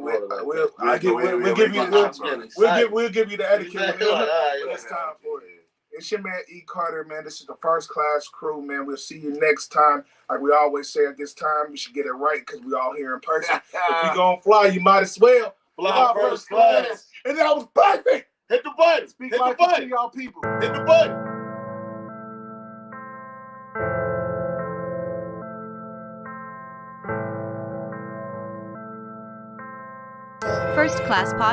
give you the etiquette when it's time for it. It's your man E. Carter, man. This is the First Class Crew, man. We'll see you next time. Like we always say at this time, we should get it right because we all here in person. If you gonna fly, you might as well Fly first class. And that was perfect. Hit the button. Speak Hit like the button. to y'all people. Hit the button. First Class Podcast.